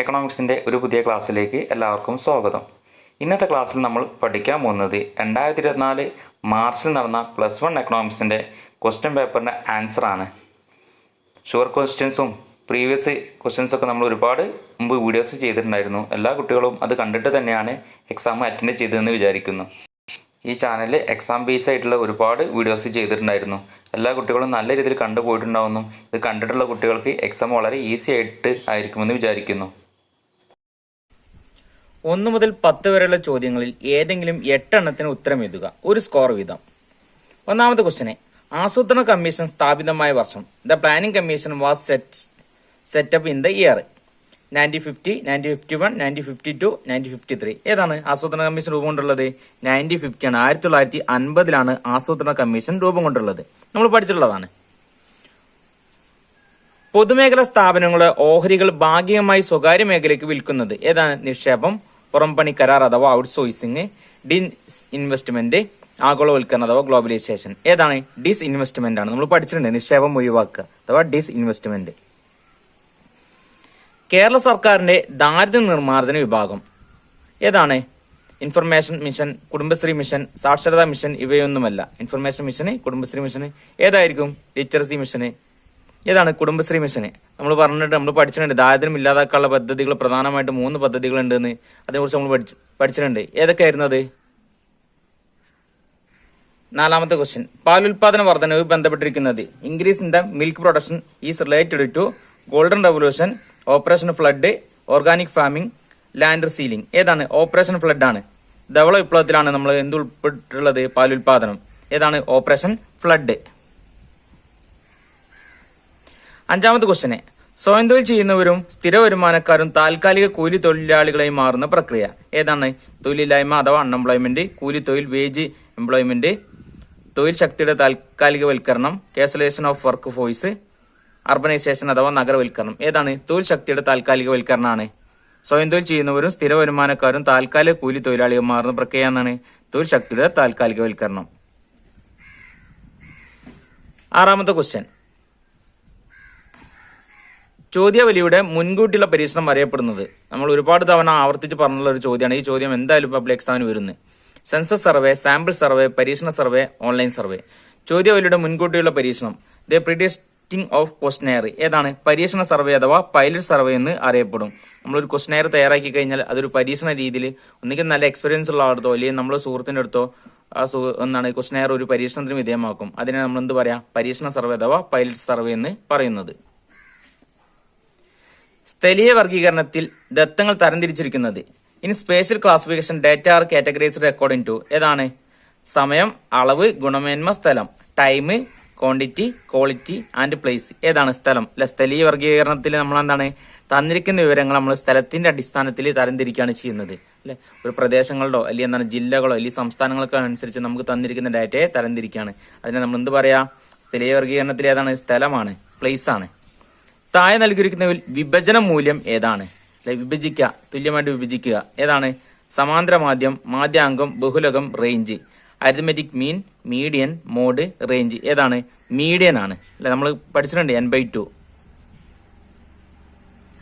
എക്കണോമിക്സിൻ്റെ ഒരു പുതിയ ക്ലാസ്സിലേക്ക് എല്ലാവർക്കും സ്വാഗതം. ഇന്നത്തെ ക്ലാസ്സിൽ നമ്മൾ പഠിക്കാൻ പോകുന്നത് 2024 മാർച്ചിൽ നടന്ന +1 എക്കണോമിക്സിൻ്റെ ക്വസ്റ്റ്യൻ പേപ്പറിൻ്റെ ആൻസറാണ്. ഷുവർ ക്വസ്റ്റ്യൻസും പ്രീവിയസ് ക്വസ്റ്റ്യൻസൊക്കെ നമ്മൾ ഒരുപാട് മുമ്പ് വീഡിയോസ് ചെയ്തിട്ടുണ്ടായിരുന്നു. എല്ലാ കുട്ടികളും അത് കണ്ടിട്ട് തന്നെയാണ് എക്സാം അറ്റൻഡ് ചെയ്തതെന്ന് വിചാരിക്കുന്നു. ഈ ചാനലിൽ എക്സാം ബേസ് ആയിട്ടുള്ള ഒരുപാട് വീഡിയോസ് ചെയ്തിട്ടുണ്ടായിരുന്നു. എല്ലാ കുട്ടികളും നല്ല രീതിയിൽ കണ്ടുപോയിട്ടുണ്ടാവുന്നു. ഇത് കണ്ടിട്ടുള്ള കുട്ടികൾക്ക് എക്സാം വളരെ ഈസി ആയിട്ട് ആയിരിക്കുമെന്ന് വിചാരിക്കുന്നു. 1 മുതൽ 10 വരെയുള്ള ചോദ്യങ്ങളിൽ ഏതെങ്കിലും 8 എണ്ണത്തിന് ഉത്തരം എഴുതുക. ഒരു സ്കോർ വീതം. ഒന്നാമത്തെ ക്വസ്റ്റ്യന്, ആസൂത്രണ കമ്മീഷൻ സ്ഥാപിതമായ വർഷം. The planning commission was set up in the year 1950, 1951, 1952, 1953. ഏതാണ് ആസൂത്രണ കമ്മീഷൻ രൂപം കൊണ്ടുള്ളത്? 1950 ആണ്. 1950 ആസൂത്രണ കമ്മീഷൻ രൂപം കൊണ്ടുള്ളത്. നമ്മൾ പഠിച്ചിട്ടുള്ളതാണ്. പൊതുമേഖലാ സ്ഥാപനങ്ങളുടെ ഓഹരികൾ ഭാഗികമായി സ്വകാര്യ മേഖലയ്ക്ക് വിൽക്കുന്നത്. ഏതാണ്? നിക്ഷേപം, പുറംപണി കരാർ അഥവാ ഔട്ട്സോഴ്സിംഗ്, ഡിസ്ഇൻവെസ്റ്റ്മെന്റ്, ആഗോളവൽക്കരണം അഥവാ ഗ്ലോബലൈസേഷൻ. ഏതാണ്? ഡിസ്ഇൻവെസ്റ്റ്മെന്റ് ആണ്. നമ്മൾ പഠിച്ചിട്ടുണ്ട്. നിക്ഷേപം ഒഴിവാക്കുക അഥവാ ഡിസ്ഇൻവെസ്റ്റ്മെന്റ്. കേരള സർക്കാരിന്റെ ദാരിദ്ര്യ നിർമ്മാർജ്ജന വിഭാഗം ഏതാണ്? ഇൻഫർമേഷൻ മിഷൻ, കുടുംബശ്രീ മിഷൻ, സാക്ഷരതാ മിഷൻ ഇവയൊന്നുമല്ല. ഇൻഫർമേഷൻ മിഷന്, കുടുംബശ്രീ മിഷന് ഏതായിരിക്കും? ലിറ്ററസി മിഷന്. ഏതാണ്? കുടുംബശ്രീ മിഷന്. നമ്മൾ പഠിച്ചിട്ടുണ്ട്. ദാരിദ്ര്യം ഇല്ലാതാക്കാനുള്ള പദ്ധതികൾ പ്രധാനമായിട്ട് 3 പദ്ധതികൾ ഉണ്ടെന്ന്. അതിനെക്കുറിച്ച് നമ്മൾ പഠിച്ചിട്ടുണ്ട്. ഏതൊക്കെയായിരുന്നു അത്? 4ാമത്തെ ക്വസ്റ്റ്യൻ, പാലുൽപാദന വർധനവ് ബന്ധപ്പെട്ടിരിക്കുന്നത്. Increase in the milk production is related to golden revolution, operation flood, organic farming, land ceiling. ഏതാണ്? ഓപ്പറേഷൻ ഫ്ലഡ് ആണ്. ധവള വിപ്ലവത്തിലാണ് നമ്മൾ എന്ത് ഉൾപ്പെട്ടിട്ടുള്ളത്? പാലുൽപാദനം. ഏതാണ്? Operation flood. 5ാമത്തെ ക്വസ്റ്റ്യന്, സ്വയം തൊഴിൽ ചെയ്യുന്നവരും സ്ഥിര വരുമാനക്കാരും താൽക്കാലിക കൂലി തൊഴിലാളികളായി മാറുന്ന പ്രക്രിയ. ഏതാണ്? തൊഴിലില്ലായ്മ അഥവാ അൺഎംപ്ലോയ്മെന്റ്, കൂലി തൊഴിൽ, വേജ് എംപ്ലോയ്മെന്റ്, തൊഴിൽ ശക്തിയുടെ താൽക്കാലികവൽക്കരണം, cancellation of work force, urbanisation അഥവാ നഗരവൽക്കരണം. ഏതാണ്? തൊഴിൽ ശക്തിയുടെ താൽക്കാലികവൽക്കരണമാണ്. സ്വയം തൊഴിൽ ചെയ്യുന്നവരും സ്ഥിര വരുമാനക്കാരും താൽക്കാലിക കൂലി തൊഴിലാളികൾ മാറുന്ന പ്രക്രിയ എന്നാണ് തൊഴിൽ ശക്തിയുടെ താൽക്കാലികവൽക്കരണം. 6ാമത്തെ ക്വസ്റ്റ്യൻ, ചോദ്യാവലിയുടെ മുൻകൂട്ടിയുള്ള പരീക്ഷണം അറിയപ്പെടുന്നത്. നമ്മൾ ഒരുപാട് തവണ ആവർത്തിച്ച് പറഞ്ഞുള്ള ഒരു ചോദ്യമാണ്. ഈ ചോദ്യം എന്തായാലും പബ്ലിക് എക്സാമിന് വരുന്നത്. സെൻസസ് സർവേ, സാമ്പിൾ സർവേ, പരീക്ഷണ സർവേ, ഓൺലൈൻ സർവേ. ചോദ്യാവലിയുടെ മുൻകൂട്ടിയുള്ള പരീക്ഷണം. The pretesting of questionnaire. ഏതാണ്? പരീക്ഷണ സർവേ അഥവാ പൈലറ്റ് സർവേ എന്ന് അറിയപ്പെടും. നമ്മളൊരു ക്വസ്റ്റനെയർ തയ്യാറാക്കി കഴിഞ്ഞാൽ അതൊരു പരീക്ഷണ രീതിയിൽ ഒന്നുകിൽ നല്ല എക്സ്പീരിയൻസ് ഉള്ള ആളത്തോ അല്ലെങ്കിൽ നമ്മുടെ സുഹൃത്തിന്റെ അടുത്തോ എന്താണ് ക്വസ്റ്റനെയർ ഒരു പരീക്ഷണത്തിന് വിധേയമാക്കും. അതിനെ നമ്മൾ എന്ത് പറയാം? പരീക്ഷണ സർവേ അഥവാ പൈലറ്റ് സർവേ എന്ന് പറയുന്നത്. സ്ഥലീയ വർഗീകരണത്തിൽ ദത്തങ്ങൾ തരംതിരിച്ചിരിക്കുന്നത്. In spatial classification data are categorised according to. ഏതാണ്? സമയം, അളവ്, ഗുണമേന്മ, സ്ഥലം. Time, quantity, quality and place. ഏതാണ്? സ്ഥലം. സ്ഥലീയ വർഗീകരണത്തിൽ നമ്മൾ എന്താണ് തന്നിരിക്കുന്ന വിവരങ്ങൾ നമ്മൾ സ്ഥലത്തിന്റെ അടിസ്ഥാനത്തിൽ തരംതിരിക്കുകയാണ് ചെയ്യുന്നത്. അല്ലെ, ഒരു പ്രദേശങ്ങളുടോ അല്ലെങ്കിൽ എന്താണ് ജില്ലകളോ അല്ലെങ്കിൽ സംസ്ഥാനങ്ങൾക്കോ അനുസരിച്ച് നമുക്ക് തന്നിരിക്കുന്ന ഡാറ്റയെ തരംതിരിക്കുകയാണ്. അതിനെ നമ്മൾ എന്ത് പറയാ? സ്ഥലീയ വർഗീകരണത്തിൽ ഏതാണ്? സ്ഥലമാണ്, പ്ലേസ് ആണ്. താഴെ നൽകിയിരിക്കുന്നതിൽ വിഭജന മൂല്യം ഏതാണ്? വിഭജിക്കുക, തുല്യമായിട്ട് വിഭജിക്കുക. ഏതാണ്? സമാന്തര മാധ്യം, മാധ്യാങ്കം, ബഹുലകം, range. Arithmetic mean, median, mode, range. ഏതാണ്? മീഡിയൻ ആണ്. അല്ലെ, നമ്മൾ പഠിച്ചിട്ടുണ്ട് n/2.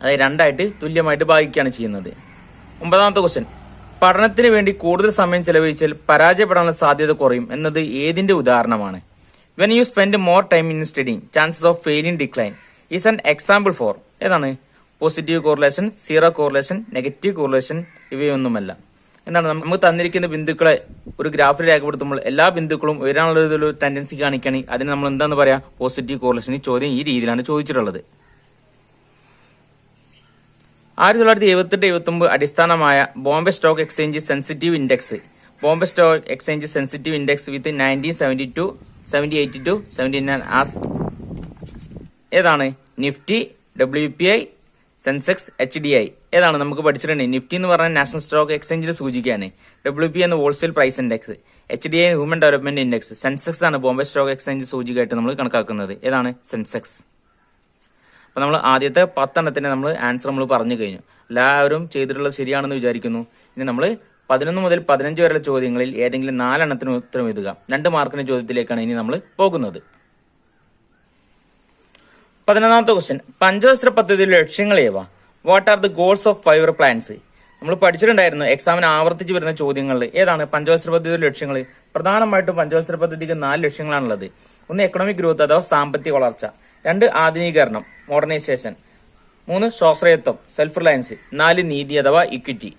അതായത് 2 തുല്യമായിട്ട് ഭാഗിക്കുകയാണ് ചെയ്യുന്നത്. 9ാമത്തെ ക്വസ്റ്റ്യൻ, പഠനത്തിന് വേണ്ടി കൂടുതൽ സമയം ചെലവഴിച്ചാൽ പരാജയപ്പെടാനുള്ള സാധ്യത കുറയും എന്നത് ഏതിന്റെ ഉദാഹരണമാണ്? When you spend more time in studying, chances of failing decline. Is an example for. ഏതാണ്? Positive correlation, zero correlation, negative correlation ഇവയൊന്നുമല്ല. എന്താണ്? നമുക്ക് തന്നിരിക്കുന്ന ബിന്ദുക്കളെ ഒരു ഗ്രാഫിൽ രേഖപ്പെടുത്തുമ്പോൾ എല്ലാ ബിന്ദുക്കളും ഉയരാനുള്ള ടെൻഡൻസി കാണിക്കുകയാണെങ്കിൽ അതിന് നമ്മൾ എന്താന്ന് പറയാ? Positive correlation. ഈ ചോദ്യം ഈ രീതിയിലാണ് ചോദിച്ചിട്ടുള്ളത്. 1978-79 അടിസ്ഥാനമായ Bombay stock exchange sensitive index. Bombay stock exchange sensitive index with 1972, 1982, 1979 as. ഏതാണ്? Nifty, WPI, Sensex, HDI. ഏതാണ്? നമുക്ക് പഠിച്ചിട്ടുണ്ട്. നിഫ്റ്റി എന്ന് പറഞ്ഞാൽ നാഷണൽ സ്റ്റോക്ക് എക്സ്ചേഞ്ചിന്റെ സൂചികയാണ്. WPI എന്ന wholesale price index, HDI human development index. Sensex ആണ് ബോംബെ സ്റ്റോക്ക് എക്സ്ചേഞ്ച് സൂചികയായിട്ട് നമ്മൾ കണക്കാക്കുന്നത്. ഏതാണ്? സെൻസെക്സ്. അപ്പൊ നമ്മൾ ആദ്യത്തെ 10 എണ്ണത്തിന്റെ നമ്മൾ ആൻസർ നമ്മൾ പറഞ്ഞു കഴിഞ്ഞു. എല്ലാവരും ചെയ്തിട്ടുള്ളത് ശരിയാണെന്ന് വിചാരിക്കുന്നു. ഇനി നമ്മൾ 11 മുതൽ 15 വരെയുള്ള ചോദ്യങ്ങളിൽ ഏതെങ്കിലും 4 എണ്ണത്തിന് ഉത്തരം എഴുതുക. 2 മാർക്കിന്റെ ചോദ്യത്തിലേക്കാണ് ഇനി നമ്മൾ പോകുന്നത്. 11ാമത്തെ ക്വസ്റ്റ്യൻ, പഞ്ചവത്സര പദ്ധതിയുടെ ലക്ഷ്യങ്ങൾ ഏവ? What are the goals of 5 year plans? നമ്മൾ പഠിച്ചിട്ടുണ്ടായിരുന്നു എക്സാമിന് ആവർത്തിച്ച് വരുന്ന ചോദ്യങ്ങളിൽ ഏതാണ് പഞ്ചവത്സര പദ്ധതിയുടെ ലക്ഷ്യങ്ങൾ. പ്രധാനമായിട്ടും പഞ്ചവത്സര പദ്ധതിക്ക് 4 ലക്ഷ്യങ്ങളാണുള്ളത്. 1 എക്കണോമിക് ഗ്രോത്ത് അഥവാ സാമ്പത്തിക വളർച്ച, 2 ആധുനീകരണം മോഡേണൈസേഷൻ, 3 സ്വാശ്രയത്വം സെൽഫ് റിലയൻസ്, 4 നീതി അഥവാ ഇക്വിറ്റി.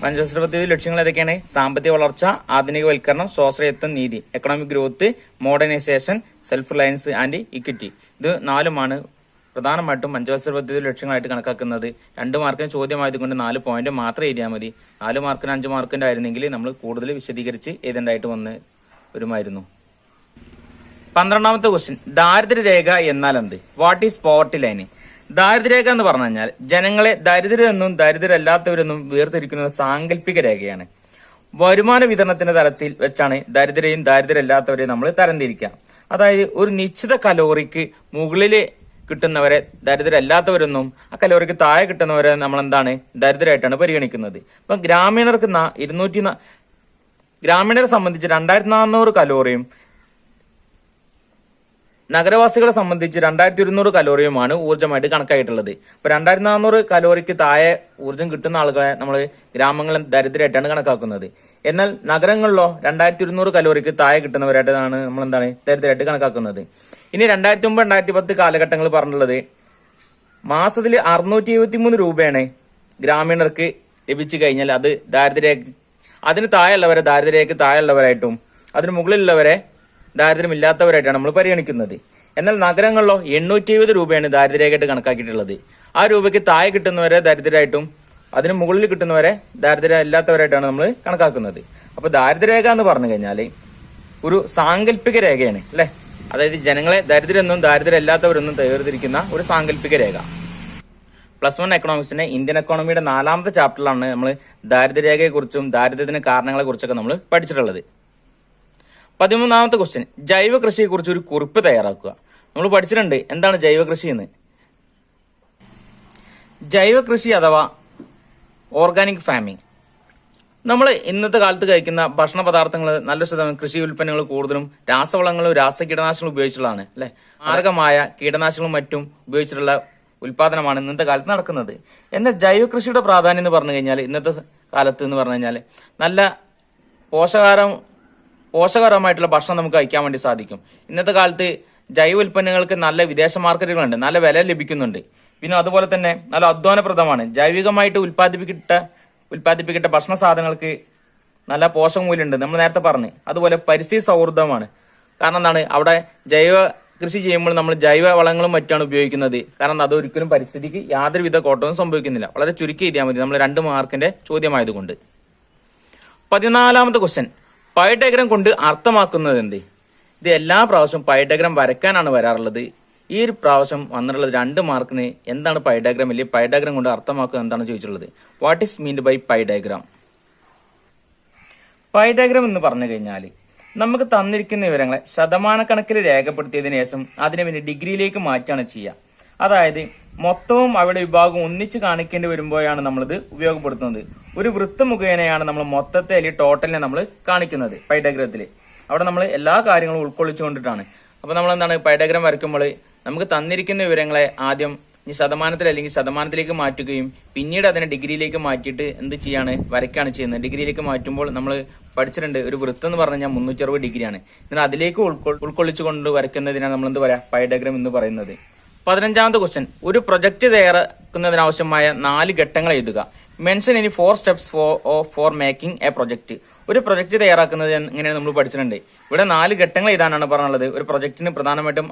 പഞ്ചവത്സര പദ്ധതി ലക്ഷ്യങ്ങൾ ഏതൊക്കെയാണ്? സാമ്പത്തിക വളർച്ച, ആധുനികവൽക്കരണം, സ്വാശ്രയത്വം, നീതി. Economic growth, modernisation, self Reliance and equity. ഇത് 4 പ്രധാനമായിട്ടും പഞ്ചവത്സര പദ്ധതി ലക്ഷ്യങ്ങളായിട്ട് കണക്കാക്കുന്നത്. 2 മാർക്കിന് ചോദ്യമായതുകൊണ്ട് 4 പോയിന്റ് മാത്രം എഴുതിയാൽ മതി. 4 മാർക്കിന് 5 മാർക്കിന്റെ ആയിരുന്നെങ്കിൽ നമ്മൾ കൂടുതൽ വിശദീകരിച്ച് എഴുതേണ്ടതായിട്ട് വരുമായിരുന്നു. 12ാമത്തെ ക്വസ്റ്റ്യൻ, ദാരിദ്ര്യരേഖ എന്നാൽ എന്ത്? What is poverty line? ദാരിദ്ര്യരേഖ എന്ന് പറഞ്ഞു കഴിഞ്ഞാൽ ജനങ്ങളെ ദരിദ്രരെന്നും ദരിദ്രരല്ലാത്തവരെന്നും വേർതിരിക്കുന്ന സാങ്കല്പിക രേഖയാണ്. വരുമാന വിതരണത്തിന്റെ തലത്തിൽ വെച്ചാണ് ദരിദ്രരെയും ദരിദ്രരല്ലാത്തവരെയും നമ്മൾ തരംതിരിക്കുക. അതായത് ഒരു നിശ്ചിത കലോറിക്ക് മുകളിൽ കിട്ടുന്നവരെ ദരിദ്രരല്ലാത്തവരെന്നും ആ കലോറിക്ക് താഴെ കിട്ടുന്നവരെ നമ്മൾ എന്താണ് ദരിദ്രരായിട്ടാണ് പരിഗണിക്കുന്നത്. ഇപ്പൊ ഗ്രാമീണരെ സംബന്ധിച്ച് 2400 കലോറിയും നഗരവാസികളെ സംബന്ധിച്ച് 2200 കലോറിയുമാണ് ഊർജ്ജമായിട്ട് കണക്കായിട്ടുള്ളത്. ഇപ്പൊ 2400 കലോറിക്ക് താഴെ ഊർജ്ജം കിട്ടുന്ന ആളുകളെ നമ്മൾ ഗ്രാമങ്ങളിൽ ദരിദ്രരായിട്ടാണ് കണക്കാക്കുന്നത്. എന്നാൽ നഗരങ്ങളിലോ 2200 കലോറിക്ക് താഴെ കിട്ടുന്നവരായിട്ടാണ് നമ്മൾ എന്താണ് ദരിദ്രരായിട്ട് കണക്കാക്കുന്നത്. ഇനി 2009-2010 കാലഘട്ടങ്ങൾ പറഞ്ഞിട്ടുള്ളത് മാസത്തിൽ 673 രൂപയാണ് ഗ്രാമീണർക്ക് ലഭിച്ചു കഴിഞ്ഞാൽ അത് അതിന് താഴെയുള്ളവരെ ദാരിദ്ര്യരേഖയ്ക്ക് താഴെയുള്ളവരായിട്ടും അതിന് മുകളിലുള്ളവരെ ദാരിദ്ര്യമില്ലാത്തവരായിട്ടാണ് നമ്മൾ പരിഗണിക്കുന്നത്. എന്നാൽ നഗരങ്ങളിലോ 870 രൂപയാണ് ദാരിദ്ര്യരേഖയായിട്ട് കണക്കാക്കിയിട്ടുള്ളത്. ആ രൂപയ്ക്ക് താഴെ കിട്ടുന്നവരെ ദരിദ്രരായിട്ടും അതിന് മുകളിൽ കിട്ടുന്നവരെ ദാരിദ്ര്യം ഇല്ലാത്തവരായിട്ടാണ് നമ്മൾ കണക്കാക്കുന്നത്. അപ്പൊ ദാരിദ്ര്യരേഖ എന്ന് പറഞ്ഞു കഴിഞ്ഞാല് ഒരു സാങ്കല്പിക രേഖയാണ് അല്ലെ. അതായത് ജനങ്ങളെ ദരിദ്രെന്നും ദാരിദ്ര്യമില്ലാത്തവരെന്നും വേർതിരിക്കുന്ന ഒരു സാങ്കല്പിക രേഖ. +1 എക്കണോമിക്സിന്റെ ഇന്ത്യൻ എക്കോണമിയുടെ 4ാമത്തെ ചാപ്റ്ററിലാണ് നമ്മൾ ദാരിദ്ര്യരേഖയെ കുറിച്ചും ദാരിദ്ര്യത്തിന് കാരണങ്ങളെ കുറിച്ചൊക്കെ നമ്മൾ പഠിച്ചിട്ടുള്ളത്. 13ാമത്തെ ക്വസ്റ്റ്യൻ, ജൈവ കൃഷിയെ കുറിച്ച് ഒരു കുറിപ്പ് തയ്യാറാക്കുക. നമ്മൾ പഠിച്ചിട്ടുണ്ട് എന്താണ് ജൈവ കൃഷി എന്ന്. ജൈവ കൃഷി അഥവാ ഓർഗാനിക് ഫാമിംഗ്. നമ്മൾ ഇന്നത്തെ കാലത്ത് കഴിക്കുന്ന ഭക്ഷണ പദാർത്ഥങ്ങൾ നല്ല ശതമാനം കൃഷി ഉൽപ്പന്നങ്ങൾ കൂടുതലും രാസവളങ്ങളും രാസകീടനാശിനികളും ഉപയോഗിച്ചുള്ളതാണ് അല്ലെ. മാരകമായ കീടനാശിനികളും മറ്റും ഉപയോഗിച്ചിട്ടുള്ള ഉൽപാദനമാണ് ഇന്നത്തെ കാലത്ത് നടക്കുന്നത്. എന്നാൽ ജൈവ കൃഷിയുടെ പ്രാധാന്യം എന്ന് പറഞ്ഞു കഴിഞ്ഞാൽ ഇന്നത്തെ കാലത്ത് എന്ന് പറഞ്ഞു കഴിഞ്ഞാൽ നല്ല പോഷകരമായിട്ടുള്ള ഭക്ഷണം നമുക്ക് കഴിക്കാൻ വേണ്ടി സാധിക്കും. ഇന്നത്തെ കാലത്ത് ജൈവ ഉൽപ്പന്നങ്ങൾക്ക് നല്ല വിദേശ മാർക്കറ്റുകളുണ്ട്, നല്ല വില ലഭിക്കുന്നുണ്ട്. പിന്നെ അതുപോലെ തന്നെ നല്ല അധ്വാനപ്രദമാണ്. ജൈവികമായിട്ട് ഉൽപ്പാദിപ്പിക്കട്ട ഭക്ഷണ സാധനങ്ങൾക്ക് നല്ല പോഷകമൂല്യമുണ്ട്, നമ്മൾ നേരത്തെ പറഞ്ഞു. അതുപോലെ പരിസ്ഥിതി സൗഹൃദമാണ്. കാരണം എന്താണ്, അവിടെ ജൈവ കൃഷി ചെയ്യുമ്പോൾ നമ്മൾ ജൈവ വളങ്ങളും മറ്റാണ് ഉപയോഗിക്കുന്നത്. കാരണം അതൊരിക്കലും പരിസ്ഥിതിക്ക് യാതൊരുവിധ കോട്ടവും സംഭവിക്കുന്നില്ല. വളരെ ചുരുക്കി എഴുതിയാൽ മതി, നമ്മൾ 2 മാർക്കിന്റെ ചോദ്യമായതുകൊണ്ട്. 14ാമത്തെ ക്വസ്റ്റ്യൻ, പൈ ഡയഗ്രം കൊണ്ട് അർത്ഥമാക്കുന്നത് എന്ത്? ഇത് എല്ലാ പ്രാവശ്യവും പൈ ഡയഗ്രം വരയ്ക്കാനാണ് വരാറുള്ളത്. ഈ ഒരു പ്രാവശ്യം വന്നിട്ടുള്ളത് 2 മാർക്കിന് എന്താണ് പൈ ഡയഗ്രം അല്ലെങ്കിൽ പൈ ഡയഗ്രം കൊണ്ട് അർത്ഥമാക്കുക എന്താണ് ചോദിച്ചിട്ടുള്ളത്. What is meant by pie diagram? Pie diagram എന്ന് പറഞ്ഞു കഴിഞ്ഞാൽ നമുക്ക് തന്നിരിക്കുന്ന വിവരങ്ങളെ ശതമാനക്കണക്കിൽ രേഖപ്പെടുത്തിയതിനു ശേഷം അതിനെ പിന്നെ ഡിഗ്രിയിലേക്ക് മാറ്റാണ് ചെയ്യുക. അതായത് മൊത്തവും അവിടെ വിഭാഗം ഒന്നിച്ച് കാണിക്കേണ്ടി വരുമ്പോഴാണ് നമ്മളിത് ഉപയോഗപ്പെടുത്തുന്നത്. ഒരു വൃത്തം മുഖേനയാണ് നമ്മൾ മൊത്തത്തെ അല്ലെങ്കിൽ ടോട്ടലിനെ നമ്മൾ കാണിക്കുന്നത് പൈ ഡയഗ്രത്തിൽ. അവിടെ നമ്മൾ എല്ലാ കാര്യങ്ങളും ഉൾക്കൊള്ളിച്ചുകൊണ്ടിട്ടാണ്. അപ്പൊ നമ്മൾ എന്താണ് പൈ ഡയഗ്രം വരയ്ക്കുമ്പോൾ നമുക്ക് തന്നിരിക്കുന്ന വിവരങ്ങളെ ആദ്യം ശതമാനത്തിൽ അല്ലെങ്കിൽ ശതമാനത്തിലേക്ക് മാറ്റുകയും പിന്നീട് അതിനെ ഡിഗ്രിയിലേക്ക് മാറ്റിയിട്ട് എന്ത് ചെയ്യാണ് വരയ്ക്കാണ് ചെയ്യുന്നത്. ഡിഗ്രിയിലേക്ക് മാറ്റുമ്പോൾ നമ്മൾ പഠിച്ചിട്ടുണ്ട് ഒരു വൃത്തം എന്ന് പറഞ്ഞാൽ 360 ഡിഗ്രിയാണ്. എന്നാൽ അതിലേക്ക് ഉൾക്കൊള്ളിച്ചുകൊണ്ട് വരയ്ക്കുന്നതിനാണ് നമ്മൾ എന്ത് പറയാ പൈ ഡയഗ്രം എന്ന് പറയുന്നത്. 15ാമത്തെ ക്വസ്റ്റ്യൻ, ഒരു പ്രൊജക്ട് തയ്യാറാക്കുന്നതിനാവശ്യമായ 4 ഘട്ടങ്ങൾ എഴുതുക. Mention any 4 steps for making A project. ഒരു പ്രൊജക്ട് തയ്യാറാക്കുന്നത് എങ്ങനെയാണ് നമ്മൾ പഠിച്ചിട്ടുണ്ട്. ഇവിടെ 4 ഘട്ടങ്ങൾ എഴുതാനാണ് പറഞ്ഞുള്ളത്. ഒരു പ്രൊജക്ടിന് പ്രധാനമായിട്ടും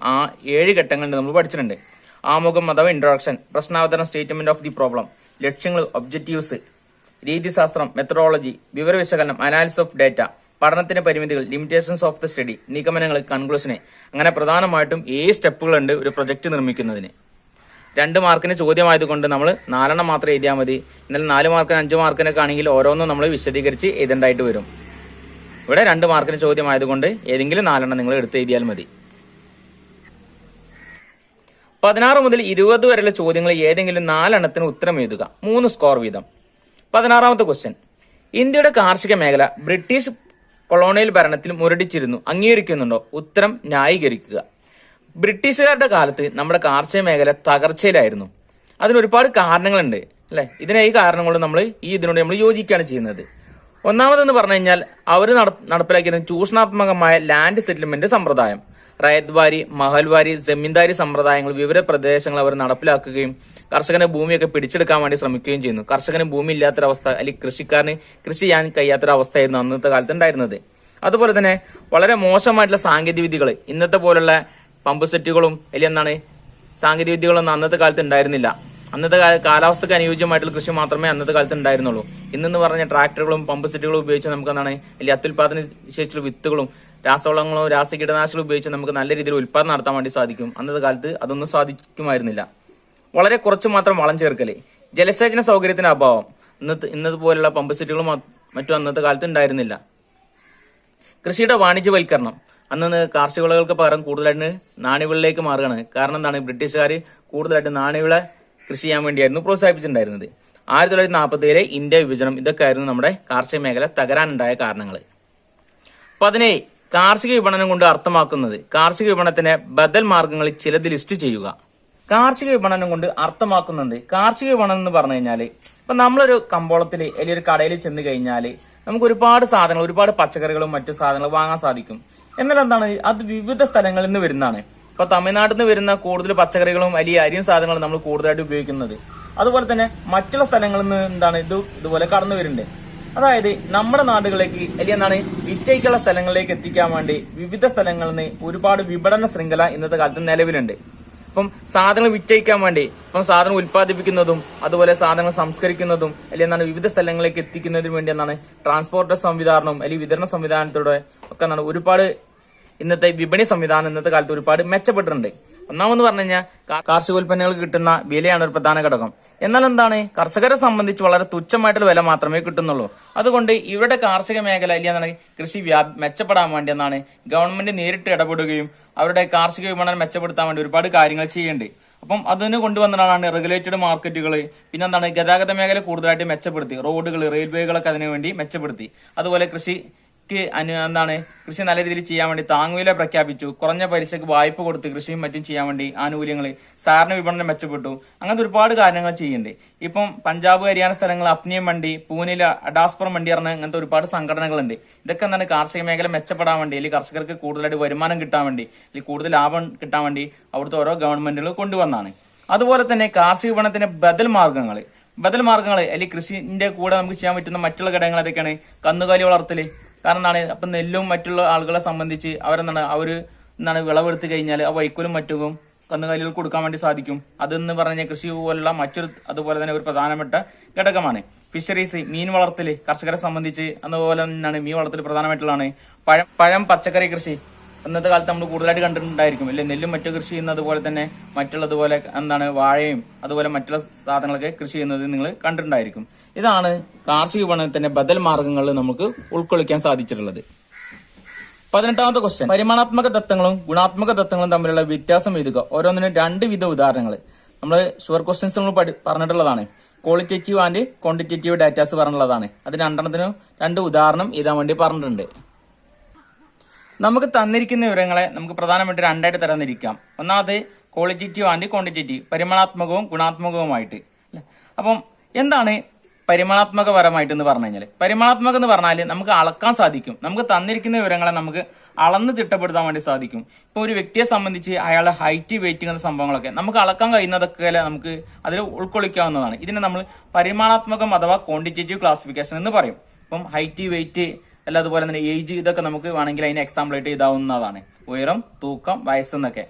7 ഘട്ടങ്ങളുണ്ട് നമ്മൾ പഠിച്ചിട്ടുണ്ട്. ആമുഖം അഥവാ ഇൻട്രൊഡക്ഷൻ, പ്രശ്നാവതരണം സ്റ്റേറ്റ്മെന്റ് ഓഫ് ദി പ്രോബ്ലം, ലക്ഷ്യങ്ങൾ ഒബ്ജക്റ്റീവ്സ്, രീതിശാസ്ത്രം മെത്തഡോളജി, വിവര വിശകലനം അനാലിസിസ് ഓഫ് ഡാറ്റ, പഠനത്തിന്റെ പരിമിതികൾ ലിമിറ്റേഷൻസ് ഓഫ് ദ സ്റ്റഡി, നിഗമനങ്ങൾ കൺക്ലൂഷന്. അങ്ങനെ പ്രധാനമായിട്ടും 7 സ്റ്റെപ്പുകളുണ്ട് ഒരു പ്രൊജക്ട് നിർമ്മിക്കുന്നതിന്. 2 മാർക്കിന് ചോദ്യമായതുകൊണ്ട് നമ്മൾ 4 മാത്രം എഴുതിയാൽ മതി. എന്നാൽ 4 മാർക്കിന് 5 മാർക്കിനൊക്കെ ആണെങ്കിൽ ഓരോന്നും നമ്മൾ വിശദീകരിച്ച് എഴുതേണ്ടതായിട്ട് വരും. ഇവിടെ 2 മാർക്കിന് ചോദ്യമായതുകൊണ്ട് ഏതെങ്കിലും 4 നിങ്ങൾ എടുത്ത് എഴുതിയാൽ മതി. 16 മുതൽ 20 വരെയുള്ള ചോദ്യങ്ങൾ ഏതെങ്കിലും 4 ഉത്തരം എഴുതുക. 3 സ്കോർ വീതം. 16ാമത്തെ ക്വസ്റ്റ്യൻ, ഇന്ത്യയുടെ കാർഷിക മേഖല ബ്രിട്ടീഷ് കൊളോണിയൽ ഭരണത്തിൽ മുരടിച്ചിരുന്നു, അംഗീകരിക്കുന്നുണ്ടോ? ഉത്തരം ന്യായീകരിക്കുക. ബ്രിട്ടീഷുകാരുടെ കാലത്ത് നമ്മുടെ കാർഷിക മേഖല തകർച്ചയിലായിരുന്നു. അതിന് ഒരുപാട് കാരണങ്ങളുണ്ട് അല്ലെ. ഈ കാരണം കൊണ്ട് നമ്മൾ ഇതിനോട് നമ്മൾ യോജിക്കുകയാണ് ചെയ്യുന്നത്. ഒന്നാമതെന്ന് പറഞ്ഞു കഴിഞ്ഞാൽ അവർ നടപ്പിലാക്കിയ ചൂഷണാത്മകമായ ലാൻഡ് സെറ്റിൽമെന്റ് സമ്പ്രദായം, റയത്വാരി, മഹൽവാരി, ജമീന്ദാരി സമ്പ്രദായങ്ങൾ വിവിധ പ്രദേശങ്ങൾ അവർ നടപ്പിലാക്കുകയും കർഷകന് ഭൂമിയൊക്കെ പിടിച്ചെടുക്കാൻ വേണ്ടി ശ്രമിക്കുകയും ചെയ്യുന്നു. കർഷകന് ഭൂമി ഇല്ലാത്തൊരവസ്ഥ, അല്ലെങ്കിൽ കൃഷിക്കാരന് കൃഷി ചെയ്യാൻ കഴിയാത്തൊരവസ്ഥയായിരുന്നു അന്നത്തെ കാലത്ത് ഉണ്ടായിരുന്നത്. അതുപോലെ തന്നെ വളരെ മോശമായിട്ടുള്ള സാങ്കേതിക വിദ്യകൾ, ഇന്നത്തെ പോലുള്ള പമ്പ് സെറ്റുകളും അല്ലെങ്കിൽ സാങ്കേതിക വിദ്യകളൊന്നും അന്നത്തെ കാലത്ത് ഉണ്ടായിരുന്നില്ല. അന്നത്തെ കാലാവസ്ഥക്ക് അനുയോജ്യമായിട്ടുള്ള കൃഷി മാത്രമേ അന്നത്തെ കാലത്ത് ഉണ്ടായിരുന്നുള്ളൂ. ഇന്നെന്ന് പറഞ്ഞ ട്രാക്ടറുകളും പമ്പ് സെറ്റുകളും ഉപയോഗിച്ച് നമുക്ക് അല്ലെങ്കിൽ അത്യുൽപാദന ശേഷിയുള്ള വിത്തുകളും രാസവളങ്ങളും രാസകീടനാശികളും ഉപയോഗിച്ച് നമുക്ക് നല്ല രീതിയിൽ ഉൽപാദനം നടത്താൻ വേണ്ടി സാധിക്കും. അന്നത്തെ കാലത്ത് അതൊന്നും സാധിക്കുമായിരുന്നില്ല. വളരെ കുറച്ച് മാത്രം വളം ചേർക്കല്, ജലസേചന സൗകര്യത്തിന് അഭാവം, ഇന്നതുപോലുള്ള പമ്പ് സെറ്റുകളും മറ്റും അന്നത്തെ കാലത്ത് ഉണ്ടായിരുന്നില്ല. കൃഷിയുടെ വാണിജ്യവൽക്കരണം, അന്ന് കാർഷിക വിളകൾക്ക് പകരം കൂടുതലായിട്ട് നാണ്യവിളയിലേക്ക് മാറുകയാണ്. കാരണം ബ്രിട്ടീഷുകാർ കൂടുതലായിട്ട് നാണ്യവിള കൃഷി ചെയ്യാൻ വേണ്ടിയായിരുന്നു പ്രോത്സാഹിപ്പിച്ചിട്ടുണ്ടായിരുന്നത്. 1947 ഇന്ത്യ വിഭജനം, ഇതൊക്കെ ആയിരുന്നു നമ്മുടെ കാർഷിക മേഖല തകരാനുണ്ടായ കാരണങ്ങൾ. 17 കാർഷിക വിപണനം കൊണ്ട് അർത്ഥമാക്കുന്നത്. കാർഷിക വിപണനത്തിന്റെ ബദൽ മാർഗങ്ങളിൽ ചിലത് ലിസ്റ്റ് ചെയ്യുക. കാർഷിക വിപണനം കൊണ്ട് അർത്ഥമാക്കുന്നത്, കാർഷിക വിപണനം എന്ന് പറഞ്ഞു കഴിഞ്ഞാല് ഇപ്പൊ നമ്മളൊരു കമ്പോളത്തിൽ അല്ലെങ്കിൽ ഒരു കടയിൽ ചെന്ന് കഴിഞ്ഞാല് നമുക്ക് ഒരുപാട് സാധനങ്ങൾ, ഒരുപാട് പച്ചക്കറികളും മറ്റു സാധനങ്ങളും വാങ്ങാൻ സാധിക്കും. എന്നാൽ അത് വിവിധ സ്ഥലങ്ങളിൽ നിന്ന് വരുന്നതാണ്. ഇപ്പൊ തമിഴ്നാട്ടിൽ നിന്ന് വരുന്ന കൂടുതൽ പച്ചക്കറികളും അല്ലെങ്കിൽ അരിയും സാധനങ്ങളും നമ്മൾ കൂടുതലായിട്ട് ഉപയോഗിക്കുന്നത്. അതുപോലെ തന്നെ മറ്റുള്ള സ്ഥലങ്ങളിൽ നിന്ന് ഇതുപോലെ കടന്നു വരുന്നുണ്ട്. അതായത് നമ്മുടെ നാടുകളിലേക്ക് അല്ലെങ്കിൽ വിറ്റയ്ക്കുള്ള സ്ഥലങ്ങളിലേക്ക് എത്തിക്കാൻ വേണ്ടി വിവിധ സ്ഥലങ്ങളിൽ നിന്ന് ഒരുപാട് വിപണന ശൃംഖല ഇന്നത്തെ കാലത്ത് നിലവിലുണ്ട്. ഇപ്പം സാധനങ്ങൾ വിറ്റഴിക്കാൻ വേണ്ടി ഇപ്പം സാധനം ഉൽപ്പാദിപ്പിക്കുന്നതും അതുപോലെ സാധനങ്ങൾ സംസ്കരിക്കുന്നതും അല്ലെങ്കിൽ വിവിധ സ്ഥലങ്ങളിലേക്ക് എത്തിക്കുന്നതിന് വേണ്ടി ട്രാൻസ്പോർട്ട് സംവിധാനവും അല്ലെങ്കിൽ വിതരണ സംവിധാനത്തോടെ ഒക്കെ ഒരുപാട് ഇന്നത്തെ വിപണി സംവിധാനം ഇന്നത്തെ കാലത്ത് ഒരുപാട് മെച്ചപ്പെട്ടിട്ടുണ്ട്. ഒന്നാമെന്ന് പറഞ്ഞു കഴിഞ്ഞാൽ കാർഷികോൽപ്പന്നങ്ങൾക്ക് കിട്ടുന്ന വിലയാണ് ഒരു പ്രധാന ഘടകം. എന്നാൽ കർഷകരെ സംബന്ധിച്ച് വളരെ തുച്ഛമായിട്ടുള്ള വില മാത്രമേ കിട്ടുന്നുള്ളൂ. അതുകൊണ്ട് ഇവരുടെ കാർഷിക മേഖല അല്ലെങ്കിൽ കൃഷി മെച്ചപ്പെടാൻ വേണ്ടി ഗവൺമെന്റ് നേരിട്ട് ഇടപെടുകയും അവരുടെ കാർഷിക വിപണനം മെച്ചപ്പെടുത്താൻ വേണ്ടി ഒരുപാട് കാര്യങ്ങൾ ചെയ്യേണ്ടത്. അപ്പം അതിന് കൊണ്ടുവന്നതാണ് റെഗുലേറ്റഡ് മാർക്കറ്റുകൾ. പിന്നെ ഗതാഗത മേഖല കൂടുതലായിട്ട് മെച്ചപ്പെടുത്തി, റോഡുകൾ, റെയിൽവേകളൊക്കെ അതിനു വേണ്ടി മെച്ചപ്പെടുത്തി. അതുപോലെ കൃഷി നല്ല രീതിയിൽ ചെയ്യാൻ വേണ്ടി താങ്ങുവില പ്രഖ്യാപിച്ചു. കുറഞ്ഞ പലിശക്ക് വായ്പ കൊടുത്ത് കൃഷിയും മറ്റും ചെയ്യാൻ വേണ്ടി ആനുകൂല്യങ്ങൾ, സാധാരണ വിപണനം മെച്ചപ്പെട്ടു. അങ്ങനത്തെ ഒരുപാട് കാര്യങ്ങൾ ചെയ്യണ്ടേ. ഇപ്പം പഞ്ചാബ്, ഹരിയാന സ്ഥലങ്ങൾ അപ്നിയം മണ്ഡി, പൂനെയിൽ അഡാസ്പർ മണ്ഡി പറഞ്ഞ അങ്ങനത്തെ ഒരുപാട് സംഘടനകളുണ്ട്. ഇതൊക്കെ കാർഷിക മേഖല മെച്ചപ്പെടാൻ വേണ്ടി, അല്ലെങ്കിൽ കർഷകർക്ക് കൂടുതലായിട്ട് വരുമാനം കിട്ടാൻ വേണ്ടി, അല്ലെങ്കിൽ കൂടുതൽ ലാഭം കിട്ടാൻ വേണ്ടി അവിടുത്തെ ഓരോ ഗവൺമെന്റുകൾ കൊണ്ടുവന്നാണ്. അതുപോലെ തന്നെ കാർഷിക വിപണനത്തിന്റെ ബദൽ മാർഗങ്ങൾ അല്ലെങ്കിൽ കൃഷിന്റെ കൂടെ നമുക്ക് ചെയ്യാൻ പറ്റുന്ന മറ്റുള്ള ഘടകങ്ങൾ അതൊക്കെയാണ്. കന്നുകാലി വളർത്തല്. കാരണം അപ്പം നെല്ലും മറ്റുള്ള ആളുകളെ സംബന്ധിച്ച് അവര് വിളവെടുത്ത് കഴിഞ്ഞാൽ ആ വൈക്കോലും മറ്റും കന്നുകാലികൾക്ക് കൊടുക്കാൻ വേണ്ടി സാധിക്കും. അതെന്ന് പറഞ്ഞാൽ കൃഷി പോലുള്ള അതുപോലെ തന്നെ ഒരു പ്രധാനപ്പെട്ട ഘടകമാണ്. ഫിഷറീസ്, മീൻ വളർത്തല് കർഷകരെ സംബന്ധിച്ച് അതുപോലെ മീൻ വളർത്തൽ പ്രധാനമായിട്ടുള്ളതാണ്. പഴം പച്ചക്കറി കൃഷി ഇന്നത്തെ കാലത്ത് നമ്മൾ കൂടുതലായിട്ട് കണ്ടിട്ടുണ്ടായിരിക്കും അല്ലെ. നെല്ലും മറ്റു കൃഷി ചെയ്യുന്നത് അതുപോലെ തന്നെ മറ്റുള്ളതുപോലെ വാഴയും അതുപോലെ മറ്റുള്ള സാധനങ്ങളൊക്കെ കൃഷി ചെയ്യുന്നത് നിങ്ങൾ കണ്ടിട്ടുണ്ടായിരിക്കും. ഇതാണ് കാർഷിക വിപണനത്തിന്റെ ബദൽ മാർഗങ്ങളിൽ നമുക്ക് ഉൾക്കൊള്ളിക്കാൻ സാധിച്ചിട്ടുള്ളത്. 18ാമത്തെ ക്വസ്റ്റ്യൻ, പരിമാണാത്മക തത്വങ്ങളും ഗുണാത്മക തത്വങ്ങളും തമ്മിലുള്ള വ്യത്യാസം എഴുതുക. ഓരോന്നിനും 2 വിധ ഉദാഹരണങ്ങൾ. നമ്മൾ ഷുവർ ക്വസ്റ്റ്യൻസ് നമ്മൾ പറഞ്ഞിട്ടുള്ളതാണ്. ക്വാളിറ്റേറ്റീവ് ആൻഡ് ക്വാണ്ടിറ്റേറ്റീവ് ഡാറ്റാസ് പറഞ്ഞിട്ടുള്ളതാണ്. അതിന് 2 ഉദാഹരണം എഴുതാൻ വേണ്ടി പറഞ്ഞിട്ടുണ്ട്. നമുക്ക് തന്നിരിക്കുന്ന വിവരങ്ങളെ നമുക്ക് പ്രധാനമായിട്ട് 2ആയിട്ട് തരംതിരിക്കാം. ഒന്നാമത് ക്വാളിറ്റേറ്റീവ് ആൻഡ് ക്വാണ്ടിറ്റേറ്റീവ്, പരിമാണാത്മകവും ഗുണാത്മകവുമായിട്ട്. അപ്പം എന്താണ് പരിമാണാത്മകപരമായിട്ട് എന്ന് പറഞ്ഞു കഴിഞ്ഞാൽ, പരിമാണാത്മകം എന്ന് പറഞ്ഞാൽ നമുക്ക് അളക്കാൻ സാധിക്കും. നമുക്ക് തന്നിരിക്കുന്ന വിവരങ്ങളെ നമുക്ക് അളന്ന് തിട്ടപ്പെടുത്താൻ വേണ്ടി സാധിക്കും. ഇപ്പൊ ഒരു വ്യക്തിയെ സംബന്ധിച്ച് അയാളുടെ ഹൈറ്റ്, വെയിറ്റ് എന്ന സംഭവങ്ങളൊക്കെ നമുക്ക് അളക്കാൻ കഴിയുന്നതൊക്കെ നമുക്ക് അതിൽ ഉൾക്കൊള്ളിക്കാവുന്നതാണ്. ഇതിനെ നമ്മൾ പരിമാണാത്മകം അഥവാ ക്വാണ്ടിറ്റേറ്റീവ് ക്ലാസിഫിക്കേഷൻ എന്ന് പറയും. ഇപ്പം ഹൈറ്റ്, വെയിറ്റ് അല്ല അതുപോലെ തന്നെ ഏജ്, ഇതൊക്കെ നമുക്ക് വേണമെങ്കിൽ അതിന് എക്സാമ്പിൾ ആയിട്ട് എഴുതാവുന്നതാണ്. ഉയരം, തൂക്കം, വയസ്സെന്നൊക്കെ.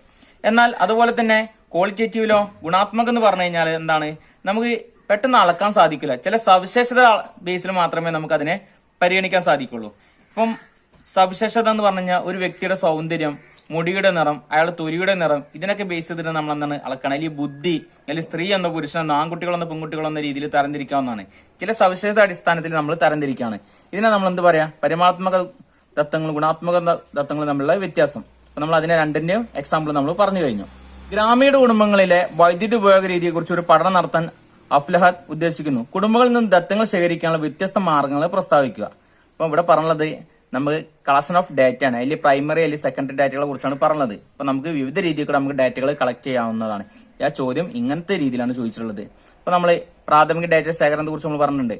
എന്നാൽ അതുപോലെ തന്നെ ക്വാളിറ്റേറ്റീവിലോ ഗുണാത്മകം എന്ന് പറഞ്ഞു കഴിഞ്ഞാൽ നമുക്ക് പെട്ടെന്ന് അളക്കാൻ സാധിക്കില്ല. ചില സവിശേഷത ബേസിൽ മാത്രമേ നമുക്ക് അതിനെ പരിഗണിക്കാൻ സാധിക്കുള്ളൂ. ഇപ്പം സവിശേഷത എന്ന് പറഞ്ഞു കഴിഞ്ഞാൽ ഒരു വ്യക്തിയുടെ സൗന്ദര്യം, മുടിയുടെ നിറം, അയാളുടെ തൊലിയുടെ നിറം, ഇതിനൊക്കെ ബേസ് ചെയ്തിട്ട് നമ്മൾ അളക്കണം. അല്ലെങ്കിൽ ബുദ്ധി, അല്ലെങ്കിൽ സ്ത്രീ എന്നോ പുരുഷനെന്നോ ആൺകുട്ടികളെന്നോ പെൺകുട്ടികളെന്ന രീതിയിൽ തരംതിരിക്കാവുന്നതാണ്. ചില സവിശേഷത അടിസ്ഥാനത്തിൽ നമ്മൾ തരംതിരിക്കുകയാണ്. ഇതിനെ നമ്മൾ പറയാ, പരിമാണാത്മക തത്വങ്ങളും ഗുണാത്മക തത്വങ്ങളും തമ്മിലുള്ള വ്യത്യാസം. അപ്പൊ നമ്മൾ അതിനെ 2ന്റെയും എക്സാമ്പിൾ നമ്മൾ പറഞ്ഞു കഴിഞ്ഞു. ഗ്രാമീണ കുടുംബങ്ങളിലെ വൈദ്യുതി ഉപയോഗ രീതിയെ കുറിച്ച് ഒരു പഠനം നടത്താൻ അഫ്ലഹത്ത് ഉദ്ദേശിക്കുന്നു. കുടുംബങ്ങളിൽ നിന്ന് ദത്തങ്ങൾ ശേഖരിക്കാനുള്ള വ്യത്യസ്ത മാർഗങ്ങൾ പ്രസ്താവിക്കുക. അപ്പൊ ഇവിടെ പറഞ്ഞത് നമുക്ക് കളക്ഷൻ ഓഫ് ഡാറ്റ ആണ്. അതിൽ പ്രൈമറി അല്ലെങ്കിൽ സെക്കൻഡറി ഡാറ്റകളെ കുറിച്ചാണ് പറഞ്ഞത്. അപ്പൊ നമുക്ക് വിവിധ രീതിയിൽ കൂടെ നമുക്ക് ഡാറ്റകൾ കളക്ട് ചെയ്യാവുന്നതാണ്. ആ ചോദ്യം ഇങ്ങനത്തെ രീതിയിലാണ് ചോദിച്ചിട്ടുള്ളത്. അപ്പൊ നമ്മൾ പ്രാഥമിക ഡാറ്റ ശേഖരണത്തെ കുറിച്ച് നമ്മൾ പറഞ്ഞിട്ടുണ്ട്.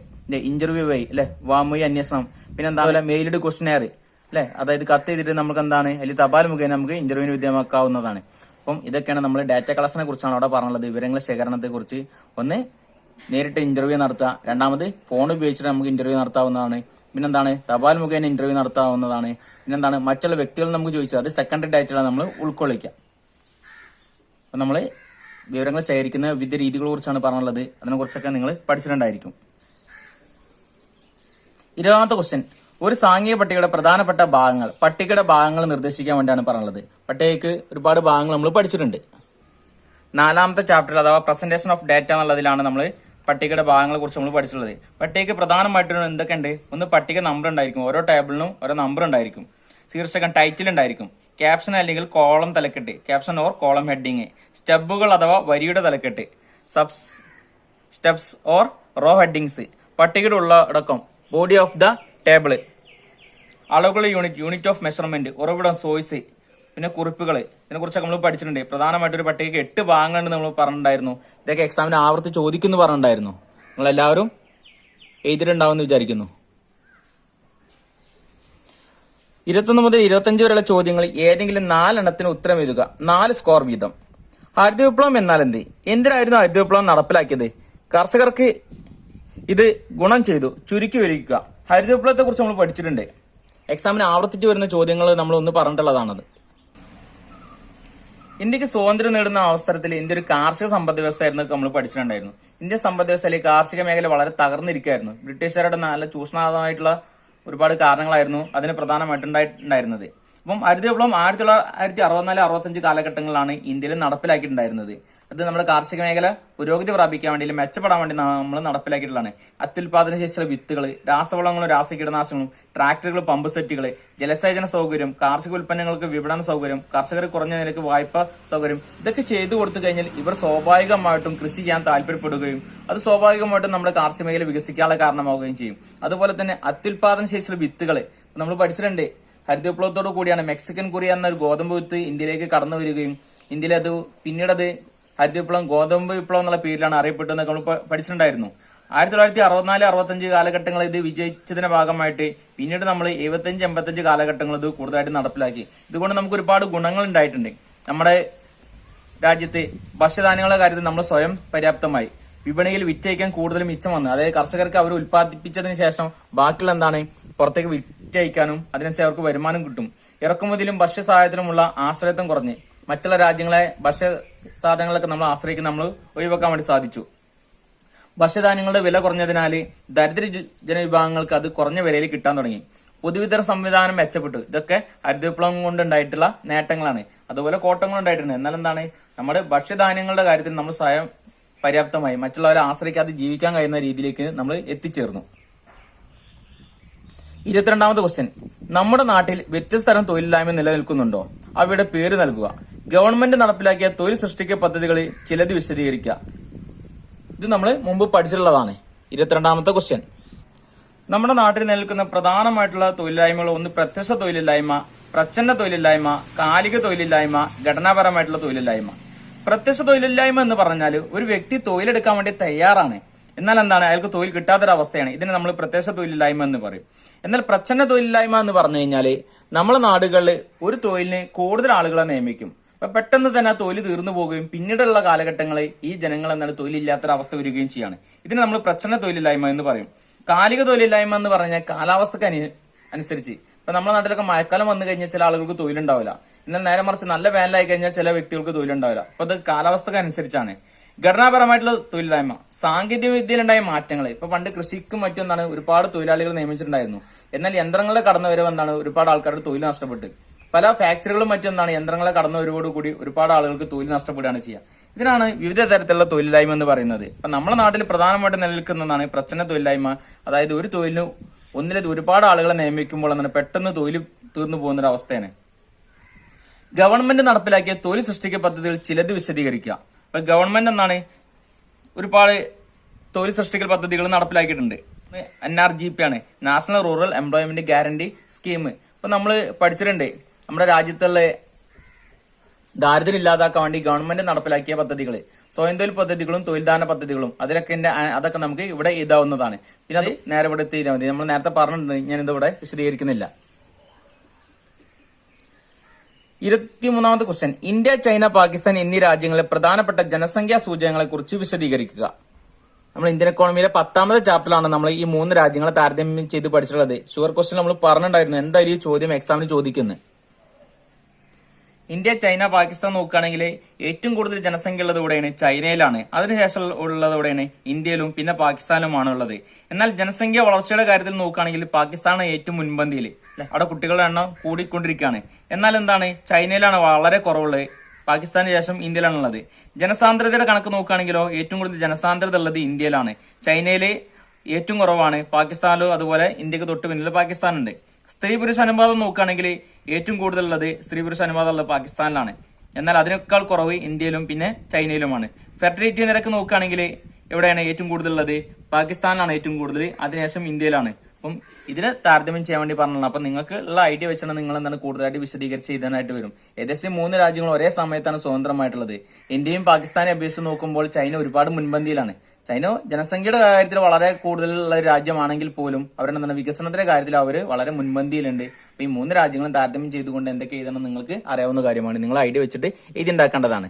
ഇന്റർവ്യൂ വഴി അല്ലെ, വാമൊഴി അന്വേഷണം, പിന്നെ എന്താ മെയിൽഡ് ക്വസ്റ്റനെയർ അല്ലെ, അതായത് കത്ത് ചെയ്തിട്ട് നമുക്ക് എന്താണ് അല്ലെങ്കിൽ തപാൽ മുഖേന നമുക്ക് ഇന്റർവ്യൂവിന് വിധേയമാക്കാവുന്നതാണ്. അപ്പം ഇതൊക്കെയാണ് നമ്മൾ ഡാറ്റ കളക്ഷനെ കുറിച്ചാണ് അവിടെ പറഞ്ഞത്. വിവരങ്ങളുടെ ശേഖരണത്തെ കുറിച്ച് ഒന്ന് നേരിട്ട് ഇന്റർവ്യൂ നടത്തുക, രണ്ടാമത് ഫോൺ ഉപയോഗിച്ചിട്ട് നമുക്ക് ഇന്റർവ്യൂ നടത്താവുന്നതാണ്, പിന്നെന്താണ് തപാൽ മുഖേന ഇന്റർവ്യൂ നടത്താവുന്നതാണ്, പിന്നെന്താണ് മറ്റുള്ള വ്യക്തികൾ നമുക്ക് ചോദിച്ചത് അത് സെക്കൻഡറി ഡാറ്റകളെ നമ്മൾ ഉൾക്കൊള്ളിക്കാം. അപ്പൊ നമ്മൾ വിവരങ്ങൾ ശേഖരിക്കുന്ന വിവിധ രീതികളെ കുറിച്ചാണ് പറഞ്ഞുള്ളത്. അതിനെ കുറിച്ചൊക്കെ നിങ്ങൾ പഠിച്ചിട്ടുണ്ടായിരിക്കും. 20ാമത്തെ ക്വസ്റ്റ്യൻ, ഒരു സാംഖ്യിക പട്ടികയുടെ പ്രധാനപ്പെട്ട ഭാഗങ്ങൾ, പട്ടികയുടെ ഭാഗങ്ങൾ നിർദ്ദേശിക്കാൻ വേണ്ടിയാണ് പറഞ്ഞത്. പട്ടികയ്ക്ക് ഒരുപാട് ഭാഗങ്ങൾ നമ്മൾ പഠിച്ചിട്ടുണ്ട്. 4ാമത്തെ ചാപ്റ്ററിൽ അഥവാ പ്രസന്റേഷൻ ഓഫ് ഡാറ്റ എന്നുള്ളതിലാണ് നമ്മൾ പട്ടികയുടെ ഭാഗങ്ങളെ കുറിച്ച് നമ്മൾ പഠിച്ചിട്ടുള്ളത്. പട്ടികയ്ക്ക് പ്രധാനമായിട്ടും എന്തൊക്കെയുണ്ട്? ഒന്ന് പട്ടിക നമ്പർ ഉണ്ടായിരിക്കും, ഓരോ ടേബിളിനും ഓരോ നമ്പർ ഉണ്ടായിരിക്കും, ശീർഷകം ടൈറ്റിൽ ഉണ്ടായിരിക്കും, ക്യാപ്ഷൻ അല്ലെങ്കിൽ കോളം തലക്കെട്ട്, ക്യാപ്ഷൻ ഓർ കോളം ഹെഡിങ്, സ്റ്റെപ്പുകൾ അഥവാ വരിയുടെ തലക്കെട്ട്, സ്റ്റെപ്സ് ഓർ റോ ഹെഡിങ്സ്, പട്ടികയുടെ ഉള്ളടക്കം, ബോഡി ഓഫ് ദ ടേബിൾ, അളവുകളുടെ യൂണിറ്റ് ഓഫ് മെഷർമെന്റ്, ഉറവിടം സോഴ്സ്, പിന്നെ കുറിപ്പുകൾ. ഇതിനെ കുറിച്ചൊക്കെ നമ്മൾ പഠിച്ചിട്ടുണ്ട്. പ്രധാനമായിട്ടൊരു പട്ടികയ്ക്ക് 8 ഭാഗങ്ങളുണ്ട് നമ്മൾ പറഞ്ഞിട്ടുണ്ടായിരുന്നു. ഇതൊക്കെ എക്സാമിന് ആവർത്തി ചോദിക്കുന്നു പറഞ്ഞിട്ടുണ്ടായിരുന്നു. നിങ്ങൾ എല്ലാവരും എഴുതിയിട്ടുണ്ടാവുമെന്ന് വിചാരിക്കുന്നു. 21 മുതൽ 25 വരെയുള്ള ചോദ്യങ്ങൾ ഏതെങ്കിലും 4 എണ്ണത്തിന് ഉത്തരം എഴുതുക. 4 സ്കോർ വീതം. ഹരിത വിപ്ലവം എന്നാൽ എന്ത്? എന്തിനായിരുന്നു ഹരിത വിപ്ലവം നടപ്പിലാക്കിയത്? കർഷകർക്ക് ഇത് ഗുണം ചെയ്തു. ചുരുക്കി വിവരിക്കുക. ഹരിത വിപ്ലവത്തെ കുറിച്ച് നമ്മൾ പഠിച്ചിട്ടുണ്ട്. എക്സാമിന് ആവർത്തിച്ചു വരുന്ന ചോദ്യങ്ങൾ നമ്മൾ ഒന്ന് പറഞ്ഞിട്ടുള്ളതാണത്. ഇന്ത്യക്ക് സ്വാതന്ത്ര്യം നേടുന്ന അവസരത്തിൽ ഇന്ത്യ ഒരു കാർഷിക സമ്പദ് വ്യവസ്ഥയായിരുന്നു നമ്മൾ പഠിച്ചിട്ടുണ്ടായിരുന്നു. ഇന്ത്യൻ സമ്പദ് വ്യവസ്ഥയിൽ കാർഷിക മേഖല വളരെ തകർന്നിരിക്കുകയായിരുന്നു. ബ്രിട്ടീഷുകാരുടെ നല്ല ചൂഷണാത്മകമായിട്ടുള്ള ഒരുപാട് കാരണങ്ങളായിരുന്നു അതിന് പ്രധാനമായിട്ടുണ്ടായിരുന്നത്. അപ്പം ഹരിത വിപ്ലവം 1964-65 കാലഘട്ടങ്ങളിലാണ് ഇന്ത്യയിൽ നടപ്പിലാക്കിയിട്ടുണ്ടായിരുന്നത്. അത് നമ്മുടെ കാർഷിക മേഖല പുരോഗതി പ്രാപിക്കാൻ വേണ്ടി മെച്ചപ്പെടാൻ വേണ്ടി നമ്മൾ നടപ്പിലാക്കിയിട്ടുള്ളതാണ്. അത്യുൽപാദന ശേഷിയുള്ള വിത്തുകൾ, രാസവളങ്ങളും രാസകീടനാശിനികളും, ട്രാക്ടറുകൾ, പമ്പ് സെറ്റുകൾ, ജലസേചന സൗകര്യം, കാർഷിക ഉൽപ്പന്നങ്ങൾക്ക് വിപണന സൗകര്യം, കർഷകർ കുറഞ്ഞ നിരക്ക് വായ്പ സൗകര്യം, ഇതൊക്കെ ചെയ്തു കൊടുത്തു കഴിഞ്ഞാൽ ഇവർ സ്വാഭാവികമായിട്ടും കൃഷി ചെയ്യാൻ താല്പര്യപ്പെടുകയും അത് സ്വാഭാവികമായിട്ടും നമ്മുടെ കാർഷിക മേഖല വികസിക്കാനുള്ള കാരണമാവുകയും ചെയ്യും. അതുപോലെ തന്നെ അത്യുൽപാദന ശേഷിയുള്ള വിത്തുകൾ നമ്മൾ പഠിച്ചിട്ടുണ്ട്. ഹരിത വിപ്ലവത്തോടു കൂടിയാണ് മെക്സിക്കൻ കൊറിയ എന്ന ഒരു ഗോതമ്പ് വിത്ത് ഇന്ത്യയിലേക്ക് കടന്നു വരികയും ഇന്ത്യയിൽ അത് പിന്നീട് ഹരിത വിപ്ലവം ഗോതമ്പ് വിപ്ലവം എന്നുള്ള പേരിലാണ് അറിയപ്പെട്ടതെന്നൊക്കെ നമ്മൾ പഠിച്ചിട്ടുണ്ടായിരുന്നു. 1964-65 കാലഘട്ടങ്ങളിൽ ഇത് വിജയിച്ചതിന്റെ ഭാഗമായിട്ട് പിന്നീട് നമ്മൾ 75-85 കാലഘട്ടങ്ങൾ ഇത് കൂടുതലായിട്ട് നടപ്പിലാക്കി. ഇതുകൊണ്ട് നമുക്ക് ഒരുപാട് ഗുണങ്ങൾ ഉണ്ടായിട്ടുണ്ട്. നമ്മുടെ രാജ്യത്ത് ഭക്ഷ്യധാന്യങ്ങളുടെ കാര്യത്തിൽ നമ്മൾ സ്വയം പര്യാപ്തമായി, വിപണിയിൽ വിറ്റയക്കാൻ കൂടുതൽ മിച്ചം വന്നു. അതായത് കർഷകർക്ക് അവർ ഉൽപ്പാദിപ്പിച്ചതിന് ശേഷം ബാക്കിയുള്ള എന്താണ് പുറത്തേക്ക് വിറ്റയക്കാനും അതിനനുസരിച്ച് അവർക്ക് വരുമാനം കിട്ടും. ഇറക്കുമതിയിലും ഭക്ഷ്യസഹായത്തിനുമുള്ള ആശ്രയത്വം കുറഞ്ഞ് മറ്റുള്ള രാജ്യങ്ങളെ ഭക്ഷ്യ സാധനങ്ങളൊക്കെ നമ്മൾ ആശ്രയിക്കുന്ന നമ്മൾ ഒഴിവാക്കാൻ വേണ്ടി സാധിച്ചു. ഭക്ഷ്യധാന്യങ്ങളുടെ വില കുറഞ്ഞതിനാൽ ദരിദ്ര ജനവിഭാഗങ്ങൾക്ക് അത് കുറഞ്ഞ വിലയിൽ കിട്ടാൻ തുടങ്ങി. പൊതുവിതരണ സംവിധാനം മെച്ചപ്പെട്ടു. ഇതൊക്കെ ഹരിത വിപ്ലവം കൊണ്ടുണ്ടായിട്ടുള്ള നേട്ടങ്ങളാണ്. അതുപോലെ കോട്ടങ്ങൾ ഉണ്ടായിട്ടുണ്ട്. എന്നാൽ എന്താണ് നമ്മുടെ ഭക്ഷ്യധാന്യങ്ങളുടെ കാര്യത്തിൽ നമ്മൾ സ്വയം പര്യാപ്തമായി മറ്റുള്ളവരെ ആശ്രയിക്കാതെ ജീവിക്കാൻ കഴിയുന്ന രീതിയിലേക്ക് നമ്മൾ എത്തിച്ചേർന്നു. 22ാമത്തെ ക്വസ്റ്റ്യൻ, നമ്മുടെ നാട്ടിൽ വ്യത്യസ്ത തരം തൊഴിലില്ലായ്മ നിലനിൽക്കുന്നുണ്ടോ? അവയുടെ പേര് നൽകുക. ഗവൺമെന്റ് നടപ്പിലാക്കിയ തൊഴിൽ സൃഷ്ടിക്ക പദ്ധതികളിൽ ചിലത് വിശദീകരിക്കുക. ഇത് നമ്മൾ മുമ്പ് പഠിച്ചിട്ടുള്ളതാണ്. 22ാമത്തെ ക്വസ്റ്റ്യൻ, നമ്മുടെ നാട്ടിൽ നിലനിൽക്കുന്ന പ്രധാനമായിട്ടുള്ള തൊഴിലില്ലായ്മകൾ ഒന്ന് പ്രത്യക്ഷ തൊഴിലില്ലായ്മ, പ്രച്ഛന്ന തൊഴിലില്ലായ്മ, കാലിക തൊഴിലില്ലായ്മ, ഘടനാപരമായിട്ടുള്ള തൊഴിലില്ലായ്മ. പ്രത്യക്ഷ തൊഴിലില്ലായ്മ എന്ന് പറഞ്ഞാൽ ഒരു വ്യക്തി തൊഴിലെടുക്കാൻ വേണ്ടി തയ്യാറാണ്, എന്നാൽ എന്താണ് അയാൾക്ക് തൊഴിൽ കിട്ടാത്തൊരവസ്ഥയാണ്. ഇതിനെ നമ്മൾ പ്രത്യക്ഷ തൊഴിലില്ലായ്മ എന്ന് പറയും. എന്നാൽ പ്രച്ഛന്ന തൊഴിലില്ലായ്മ എന്ന് പറഞ്ഞു കഴിഞ്ഞാല് നമ്മളെ നാടുകളിൽ ഒരു തൊഴിലിന് കൂടുതൽ ആളുകളെ നിയമിക്കും. അപ്പൊ പെട്ടെന്ന് തന്നെ ആ തൊഴിൽ തീർന്നു പോകുകയും പിന്നീടുള്ള കാലഘട്ടങ്ങളിൽ ഈ ജനങ്ങൾ എന്താണ് തൊഴിലില്ലാത്തൊരവസ്ഥ വരികയും ചെയ്യാണ്. ഇതിനെ നമ്മൾ പ്രച്ഛന്ന തൊഴിലില്ലായ്മ എന്ന് പറയും. കാലിക തൊഴിലില്ലായ്മ എന്ന് പറഞ്ഞാൽ കാലാവസ്ഥക്ക് അനുസരിച്ച് ഇപ്പൊ നമ്മുടെ നാട്ടിലൊക്കെ മഴക്കാലം വന്നു കഴിഞ്ഞാൽ ചില ആളുകൾക്ക് തൊഴിലുണ്ടാവില്ല. എന്നാൽ നേരെ മറിച്ച് നല്ല വേനലായി കഴിഞ്ഞാൽ ചില വ്യക്തികൾക്ക് തൊഴിലുണ്ടാവില്ല. അപ്പൊ അത് കാലാവസ്ഥക്ക് അനുസരിച്ചാണ്. ഘടനാപരമായിട്ടുള്ള തൊഴിലില്ലായ്മ, സാങ്കേതിക വിദ്യയിലുണ്ടായ മാറ്റങ്ങൾ. ഇപ്പൊ പണ്ട് കൃഷിക്കും മറ്റും എന്താണ് ഒരുപാട് തൊഴിലാളികൾ നിയമിച്ചിട്ടുണ്ടായിരുന്നു. എന്നാൽ യന്ത്രങ്ങളുടെ കടന്നുവരവ് എന്താണ് ഒരുപാട് ആൾക്കാരുടെ തൊഴിൽ നഷ്ടപ്പെട്ട് പല ഫാക്ടറികളും മറ്റും എന്താണ് യന്ത്രങ്ങളെ കടന്നുവരവോടുകൂടി ഒരുപാട് ആളുകൾക്ക് തൊഴിൽ നഷ്ടപ്പെടുകയാണ് ചെയ്യുക. ഇതിനാണ് വിവിധ തരത്തിലുള്ള തൊഴിലില്ലായ്മ എന്ന് പറയുന്നത്. അപ്പൊ നമ്മുടെ നാട്ടിൽ പ്രധാനമായിട്ട് നിലനിൽക്കുന്നതാണ് പ്രച്ഛന്ന തൊഴിലില്ലായ്മ. അതായത് ഒരു തൊഴിലിന് ഒന്നിലേത് ഒരുപാട് ആളുകളെ നിയമിക്കുമ്പോൾ എന്താണ് പെട്ടെന്ന് തൊഴിൽ തീർന്നു പോകുന്ന ഒരു അവസ്ഥയാണ്. ഗവൺമെന്റ് നടപ്പിലാക്കിയ തൊഴിൽ സൃഷ്ടിക്ക പദ്ധതികൾ ചിലത് വിശദീകരിക്കുക. അപ്പൊ ഗവൺമെന്റ് എന്താണ് ഒരുപാട് തൊഴിൽ സൃഷ്ടിക്കൽ പദ്ധതികൾ നടപ്പിലാക്കിയിട്ടുണ്ട്. NRGP ആണ്, national rural employment guarantee scheme. ഇപ്പൊ നമ്മൾ പഠിച്ചിട്ടുണ്ട് നമ്മുടെ രാജ്യത്തുള്ള ദാരിദ്ര്യം ഇല്ലാതാക്കാൻ വേണ്ടി ഗവൺമെന്റ് നടപ്പിലാക്കിയ പദ്ധതികൾ, സ്വയം തൊഴിൽ പദ്ധതികളും തൊഴിൽദാന പദ്ധതികളും അതൊക്കെ നമുക്ക് ഇവിടെ എഴുതാവുന്നതാണ്. പിന്നെ അത് നേരെ ഇവിടെ എത്തിയാൽ മതി. നമ്മൾ നേരത്തെ പറഞ്ഞിട്ടുണ്ട്, ഞാൻ ഇതിവിടെ വിശദീകരിക്കുന്നില്ല. 23ാമത്തെ ക്വസ്റ്റ്യൻ, ഇന്ത്യ, ചൈന, പാകിസ്ഥാൻ എന്നീ രാജ്യങ്ങളിലെ പ്രധാനപ്പെട്ട ജനസംഖ്യാ സൂചകങ്ങളെ കുറിച്ച് വിശദീകരിക്കുക. നമ്മൾ ഇന്ത്യൻ എക്കോണമിയിലെ 10ാമത്തെ ചാപ്റ്ററിലാണ് നമ്മൾ ഈ 3 രാജ്യങ്ങളെ താരതമ്യം ചെയ്ത് പഠിച്ചിട്ടുള്ളത്. ഷുവർ ക്വസ്റ്റ്യൻ നമ്മൾ പറഞ്ഞിട്ടുണ്ടായിരുന്നു എന്തായാലും ഈ ചോദ്യം എക്സാമിന് ചോദിക്കുന്നത്. ഇന്ത്യ, ചൈന, പാകിസ്ഥാൻ നോക്കുകയാണെങ്കിൽ ഏറ്റവും കൂടുതൽ ജനസംഖ്യ ഉള്ളത് ഇവിടെയാണ്, ചൈനയിലാണ്. അതിനുശേഷം ഉള്ളത് ഇവിടെയാണ്, ഇന്ത്യയിലും പിന്നെ പാകിസ്ഥാനിലുമാണ് ഉള്ളത്. എന്നാൽ ജനസംഖ്യ വളർച്ചയുടെ കാര്യത്തിൽ നോക്കുകയാണെങ്കിൽ പാകിസ്ഥാനാണ് ഏറ്റവും മുൻപന്തിയിൽ. അവിടെ കുട്ടികളുടെ എണ്ണം കൂടിക്കൊണ്ടിരിക്കുകയാണ്. എന്നാൽ എന്താണ്, ചൈനയിലാണ് വളരെ കുറവുള്ളത്, പാകിസ്ഥാന് ശേഷം ഇന്ത്യയിലാണുള്ളത്. ജനസാന്ദ്രതയുടെ കണക്ക് നോക്കുകയാണെങ്കിലോ ഏറ്റവും കൂടുതൽ ജനസാന്ദ്രത ഉള്ളത് ഇന്ത്യയിലാണ്, ചൈനയില് ഏറ്റവും കുറവാണ്, പാകിസ്ഥാനിലും അതുപോലെ ഇന്ത്യക്ക് തൊട്ട് പിന്നിൽ പാകിസ്ഥാനുണ്ട്. സ്ത്രീ പുരുഷ അനുപാതം നോക്കുകയാണെങ്കിൽ ഏറ്റവും കൂടുതലുള്ളത് സ്ത്രീ പുരുഷ അനുപാതം ഉള്ളത് പാകിസ്ഥാനിലാണ്. എന്നാൽ അതിനേക്കാൾ കുറവ് ഇന്ത്യയിലും പിന്നെ ചൈനയിലുമാണ്. ഫെർട്ടിലിറ്റി നിരക്ക് നോക്കുകയാണെങ്കിൽ എവിടെയാണ് ഏറ്റവും കൂടുതലുള്ളത്, പാകിസ്ഥാനിലാണ് ഏറ്റവും കൂടുതൽ, അതിനുശേഷം ഇന്ത്യയിലാണ്. അപ്പം ഇതിനെ താരതമ്യം ചെയ്യാൻ വേണ്ടി പറഞ്ഞതാണ്. അപ്പൊ നിങ്ങൾക്ക് ഉള്ള ഐഡിയ വെച്ചാണ് നിങ്ങൾ എന്താണ് കൂടുതലായിട്ട് വിശദീകരിച്ച് എഴുതാനായിട്ട് വരും. ഏകദേശം 3 രാജ്യങ്ങൾ ഒരേ സമയത്താണ് സ്വതന്ത്രമായിട്ടുള്ളത്. ഇന്ത്യയും പാകിസ്ഥാനെ അപേക്ഷിച്ച് നോക്കുമ്പോൾ ചൈന ഒരുപാട് മുൻപന്തിയിലാണ്. ചൈന ജനസംഖ്യയുടെ കാര്യത്തിൽ വളരെ കൂടുതലുള്ള രാജ്യമാണെങ്കിൽ പോലും അവരുടെ എന്താണ് വികസനത്തിന്റെ കാര്യത്തിൽ അവർ വളരെ മുൻപന്തിയിലുണ്ട്. അപ്പൊ ഈ 3 രാജ്യങ്ങളും താരതമ്യം ചെയ്തുകൊണ്ട് എന്തൊക്കെ എഴുതണം നിങ്ങൾക്ക് അറിയാവുന്ന കാര്യമാണ്. നിങ്ങൾ ഐഡിയ വെച്ചിട്ട് എഴുതി ഉണ്ടാക്കേണ്ടതാണ്.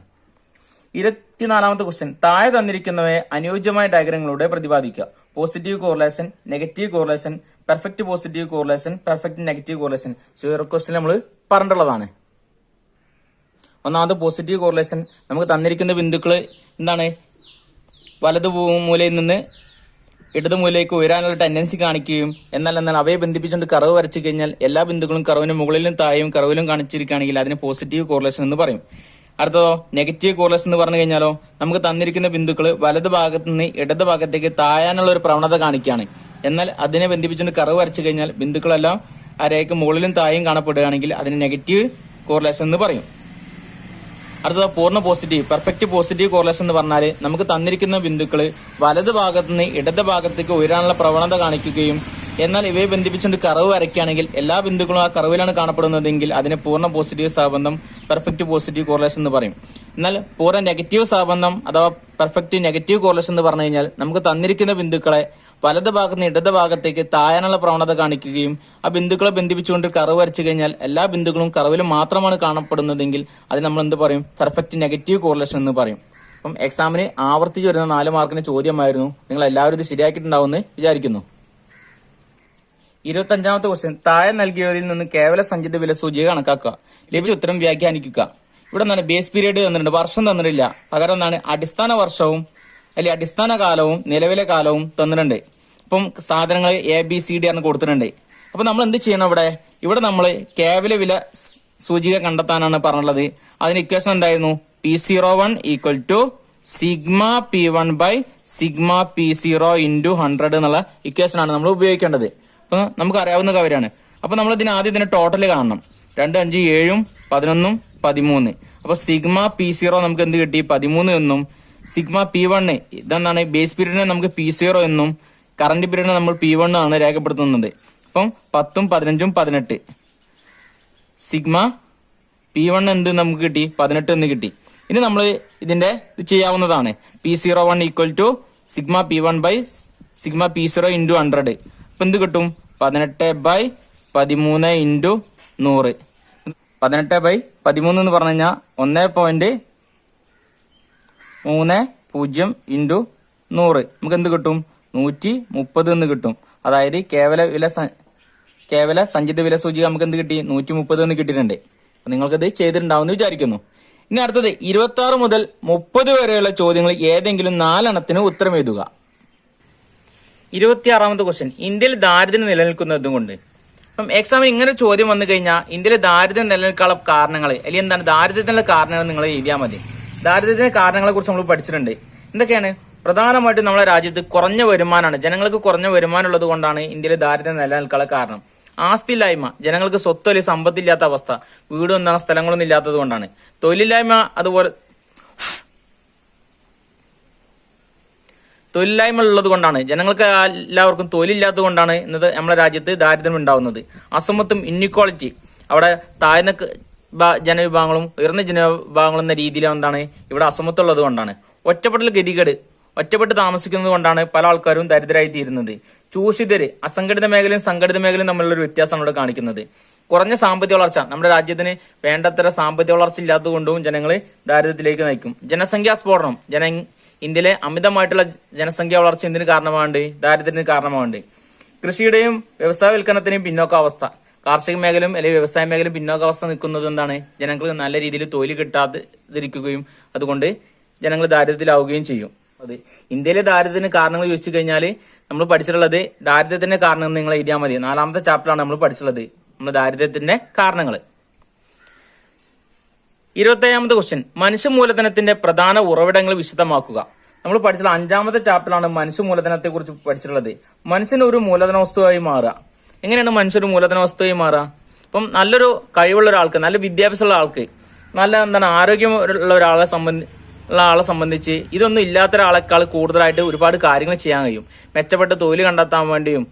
24ാമത്തെ ക്വസ്റ്റ്യൻ, താഴെ തന്നിരിക്കുന്നവയെ അനുയോജ്യമായ ഡയഗ്രങ്ങളിലൂടെ പ്രതിപാദിക്കുക. Positive correlation, negative correlation, perfect positive correlation, perfect negative correlation. Sure question നമ്മൾ പറഞ്ഞിട്ടുള്ളതാണ്. ഒന്നാമത് പോസിറ്റീവ് കോറിലേഷൻ, നമുക്ക് തന്നിരിക്കുന്ന ബിന്ദുക്കൾ എന്താണ്, വലതു മൂലയിൽ നിന്ന് ഇടതു മൂലയിലേക്ക് ഉയരാനുള്ള ടെൻഡൻസി കാണിക്കുകയും എന്നാൽ അവയെ ബന്ധിപ്പിച്ചുകൊണ്ട് കർവ് വരച്ചു കഴിഞ്ഞാൽ എല്ലാ ബിന്ദുക്കളും കർവിന് മുകളിലും താഴെയും കർവിലും കാണിച്ചിരിക്കുകയാണെങ്കിൽ അതിന് പോസിറ്റീവ് കോറിലേഷൻ എന്ന് പറയും. അടുത്തതോ നെഗറ്റീവ് കോറിലേഷൻ എന്ന് പറഞ്ഞു കഴിഞ്ഞാലോ, നമുക്ക് തന്നിരിക്കുന്ന ബിന്ദുക്കൾ വലതു ഭാഗത്ത് നിന്ന് ഇടതു ഭാഗത്തേക്ക് താഴാനുള്ള ഒരു പ്രവണത കാണിക്കുകയാണ്. എന്നാൽ അതിനെ ബന്ധിപ്പിച്ചുകൊണ്ട് കർവ് വരച്ചു കഴിഞ്ഞാൽ ബിന്ദുക്കളെല്ലാം അരയ്ക്ക് മുകളിലും താഴെയും കാണപ്പെടുകയാണെങ്കിൽ അതിന് നെഗറ്റീവ് കോറിലേഷൻ എന്ന് പറയും. അടുത്തത് പൂർണ്ണ പോസിറ്റീവ്, പെർഫെക്റ്റ് പോസിറ്റീവ് കോറിലേഷൻ എന്ന് പറഞ്ഞാൽ നമുക്ക് തന്നിരിക്കുന്ന ബിന്ദുക്കൾ വലതു ഭാഗത്ത് നിന്ന് ഇടത് ഭാഗത്തേക്ക് ഉയരാനുള്ള പ്രവണത കാണിക്കുകയും എന്നാൽ ഇവയെ ബന്ധിപ്പിച്ചുകൊണ്ട് കർവ് വരയ്ക്കുകയാണെങ്കിൽ എല്ലാ ബിന്ദുക്കളും ആ കർവിലാണ് കാണപ്പെടുന്നതെങ്കിൽ അതിനെ പൂർണ്ണ പോസിറ്റീവ് സഹബന്ധം, പെർഫെക്റ്റ് പോസിറ്റീവ് കോറിലേഷൻ എന്ന് പറയും. എന്നാൽ പൂർണ്ണ നെഗറ്റീവ് സഹബന്ധം അഥവാ പെർഫെക്റ്റ് നെഗറ്റീവ് കോറിലേഷൻ എന്ന് പറഞ്ഞു കഴിഞ്ഞാൽ നമുക്ക് തന്നിരിക്കുന്ന ബിന്ദുക്കളെ വലത് ഭാഗത്ത് നിന്ന് ഇടത് ഭാഗത്തേക്ക് താഴാനുള്ള പ്രവണത കാണിക്കുകയും ആ ബിന്ദുക്കളെ ബന്ധിപ്പിച്ചുകൊണ്ട് കർവ് വരച്ചു കഴിഞ്ഞാൽ എല്ലാ ബിന്ദുക്കളും കർവിൽ മാത്രമാണ് കാണപ്പെടുന്നതെങ്കിൽ അത് നമ്മൾ എന്ത് പറയും, പെർഫെക്റ്റ് നെഗറ്റീവ് കോറിലേഷൻ എന്ന് പറയും. അപ്പം എക്സാമിന് ആവർത്തിച്ച് വരുന്ന 4 മാർക്കിന് ചോദ്യമായിരുന്നു. നിങ്ങൾ എല്ലാവരും ഇത് ശരിയാക്കിയിട്ടുണ്ടാവുമെന്ന് വിചാരിക്കുന്നു. 25ാമത്തെ ക്വസ്റ്റ്യൻ, താഴെ നൽകിയതിൽ നിന്ന് കേവല സഞ്ചിത വില സൂചിക കണക്കാക്കുക. ലഭിച്ച ഉത്തരം വ്യാഖ്യാനിക്കുക. ഇവിടെ നിന്നാണ് ബേസ് പീരീഡ് തന്നിട്ടുണ്ട്, വർഷം തന്നിട്ടില്ല. പകരം എന്താണ് അടിസ്ഥാന വർഷവും അല്ലെങ്കിൽ അടിസ്ഥാന കാലവും നിലവിലെ കാലവും തന്നിട്ടുണ്ട്. ഇപ്പം സാധനങ്ങൾ ABCD ആണ് കൊടുത്തിട്ടുണ്ട്. അപ്പൊ നമ്മൾ എന്ത് ചെയ്യണം, ഇവിടെ നമ്മൾ കേവല വില സൂചിക കണ്ടെത്താനാണ് പറഞ്ഞുള്ളത്. അതിന് ഇക്വേഷൻ എന്തായിരുന്നു, P01 equal to sigma P1 by sigma P0 into 100 എന്നുള്ള ഇക്വേഷനാണ് നമ്മൾ ഉപയോഗിക്കേണ്ടത്. അപ്പൊ നമുക്ക് അറിയാവുന്ന കാര്യമാണ്. അപ്പൊ നമ്മൾ ആദ്യം ഇതിന്റെ ടോട്ടൽ കാണണം. 2, 5, 7, 11, 13. അപ്പൊ സിഗ്മ P0 നമുക്ക് എന്ത് കിട്ടി, 13 എന്നും സിഗ്മ P1 ഇതെന്താണ് ബേസ് പീരീഡിനെ നമുക്ക് P0 എന്നും കറന്റ് പീരീഡിനെ നമ്മൾ P1 ആണ് രേഖപ്പെടുത്തുന്നത്. അപ്പം 10, 15, 18 സിഗ്മ P1 എന്ത് നമുക്ക് കിട്ടി, 18 എന്ന് കിട്ടി. ഇനി നമ്മൾ ഇതിന്റെ ഇത് ചെയ്യാവുന്നതാണ്. P01 equal to sigma P1 by sigma P0 into 100. അപ്പൊ എന്ത് കിട്ടും, 18/13 ഇൻറ്റു 100. 18/13 എന്ന് പറഞ്ഞു കഴിഞ്ഞാൽ 1.30 ഇൻറ്റു 100 നമുക്ക് എന്ത് കിട്ടും, 130 എന്ന് കിട്ടും. അതായത് കേവല സഞ്ചിത വില സൂചിക നമുക്ക് എന്ത് കിട്ടി, 130 എന്ന് കിട്ടിയിട്ടുണ്ട്. അപ്പൊ നിങ്ങൾക്കത് ചെയ്തിട്ടുണ്ടാവുമെന്ന് വിചാരിക്കുന്നു. ഇനി അടുത്തത് 26 മുതൽ 30 വരെയുള്ള ചോദ്യങ്ങൾ ഏതെങ്കിലും 4 എണ്ണത്തിന് ഉത്തരം എഴുതുക. 26ാമത്തെ ക്വസ്റ്റ്യൻ, ഇന്ത്യയിൽ ദാരിദ്ര്യം നിലനിൽക്കുന്നതും കൊണ്ട്. അപ്പം എക്സാമിന് ഇങ്ങനെ ചോദ്യം വന്നു കഴിഞ്ഞാൽ ഇന്ത്യയിൽ ദാരിദ്ര്യം നിലനിൽക്കാനുള്ള കാരണങ്ങൾ അല്ലെങ്കിൽ എന്താണ് ദാരിദ്ര്യത്തിനുള്ള കാരണങ്ങൾ നിങ്ങൾ എഴുതിയാൽ മതി. ദാരിദ്ര്യത്തിന്റെ കാരണങ്ങളെ കുറിച്ച് നമ്മൾ പഠിച്ചിട്ടുണ്ട്. എന്തൊക്കെയാണ്, പ്രധാനമായിട്ടും നമ്മുടെ രാജ്യത്ത് കുറഞ്ഞ വരുമാനമാണ്, ജനങ്ങൾക്ക് കുറഞ്ഞ വരുമാനം ഉള്ളത് കൊണ്ടാണ് ഇന്ത്യയിൽ ദാരിദ്ര്യം നിലനിൽക്കാനുള്ള കാരണം. ആസ്തിയില്ലായ്മ, ജനങ്ങൾക്ക് സ്വത്തോ അല്ലെങ്കിൽ സമ്പത്തില്ലാത്ത അവസ്ഥ, വീടും എന്താണ് സ്ഥലങ്ങളൊന്നും ഇല്ലാത്തത് കൊണ്ടാണ്. തൊഴിലില്ലായ്മ, അതുപോലെ തൊഴിലില്ലായ്മ ഉള്ളത് കൊണ്ടാണ്, ജനങ്ങൾക്ക് എല്ലാവർക്കും തൊഴിലില്ലാത്തത് കൊണ്ടാണ് ഇന്നത്തെ നമ്മുടെ രാജ്യത്ത് ദാരിദ്ര്യം ഉണ്ടാവുന്നത്. അസമത്വം, ഇൻഇക്വാളിറ്റി, അവിടെ താഴ്ന്ന ജനവിഭാഗങ്ങളും ഉയർന്ന ജനവിഭാഗങ്ങളും എന്ന രീതിയിൽ എന്താണ് ഇവിടെ അസമത്വം ഉള്ളത് കൊണ്ടാണ്. ഒറ്റപ്പെട്ട് താമസിക്കുന്നത് കൊണ്ടാണ് പല ആൾക്കാരും ദരിദ്രരായി തീരുന്നത്. ചൂഷിതര്, അസംഘടിത മേഖലയും സംഘടിത മേഖലയും തമ്മിലുള്ള ഒരു വ്യത്യാസമാണ് ഇവിടെ കാണിക്കുന്നത്. കുറഞ്ഞ സാമ്പത്തിക വളർച്ച, നമ്മുടെ രാജ്യത്തിന് വേണ്ടത്ര സാമ്പത്തിക വളർച്ച ഇല്ലാത്തതുകൊണ്ടും ജനങ്ങളെ ദാരിദ്ര്യത്തിലേക്ക് നയിക്കും. ജനസംഖ്യാ സ്ഫോടനം, ഇന്ത്യയിലെ അമിതമായിട്ടുള്ള ജനസംഖ്യാ വളർച്ച എന്തിന് കാരണമാകുന്നുണ്ട്? ദാരിദ്ര്യത്തിന് കാരണമാകുന്നുണ്ട്. കൃഷിയുടെയും വ്യവസായവൽക്കരണത്തിന്റെയും പിന്നോക്കാവസ്ഥ, കാർഷിക മേഖലയും അല്ലെങ്കിൽ വ്യവസായ മേഖലയും പിന്നോക്കാവസ്ഥ നിൽക്കുന്നത് എന്താണ്? ജനങ്ങൾക്ക് നല്ല രീതിയിൽ തൊഴിൽ കിട്ടാതിരിക്കുകയും അതുകൊണ്ട് ജനങ്ങൾ ദാരിദ്ര്യത്തിലാവുകയും ചെയ്യും. അത് ഇന്ത്യയിലെ ദാരിദ്ര്യത്തിന് കാരണങ്ങൾ ചോദിച്ചു കഴിഞ്ഞാൽ നമ്മൾ പഠിച്ചിട്ടുള്ളത് ദാരിദ്ര്യത്തിന്റെ കാരണം നിങ്ങൾ എഴുതിയാൽ മതി. 4ാമത്തെ ചാപ്റ്ററാണ് നമ്മൾ പഠിച്ചിട്ടുള്ളത്, നമ്മുടെ ദാരിദ്ര്യത്തിന്റെ കാരണങ്ങൾ. 27ാമത്തെ ക്വസ്റ്റ്യൻ, മനുഷ്യ മൂലധനത്തിന്റെ പ്രധാന ഉറവിടങ്ങൾ വിശദമാക്കുക. നമ്മൾ പഠിച്ചിട്ടുള്ള 5ാമത്തെ ചാപ്റ്ററിലാണ് മനുഷ്യ മൂലധനത്തെ കുറിച്ച് പഠിച്ചിട്ടുള്ളത്. മനുഷ്യൻ ഒരു മൂലധന വസ്തുവായി മാറുക. എങ്ങനെയാണ് മനുഷ്യർ മൂലധന വസ്തുവായി മാറുക? ഇപ്പം നല്ലൊരു കഴിവുള്ള ഒരാൾക്ക്, നല്ല വിദ്യാഭ്യാസമുള്ള ആൾക്ക്, നല്ല ആരോഗ്യമുള്ള ആളെ സംബന്ധിച്ച് ഇതൊന്നും ഇല്ലാത്ത ഒരാളെക്കാൾ കൂടുതലായിട്ട് ഒരുപാട് കാര്യങ്ങൾ ചെയ്യാൻ കഴിയും. മെച്ചപ്പെട്ട തൊഴിൽ കണ്ടെത്താൻ വേണ്ടിയും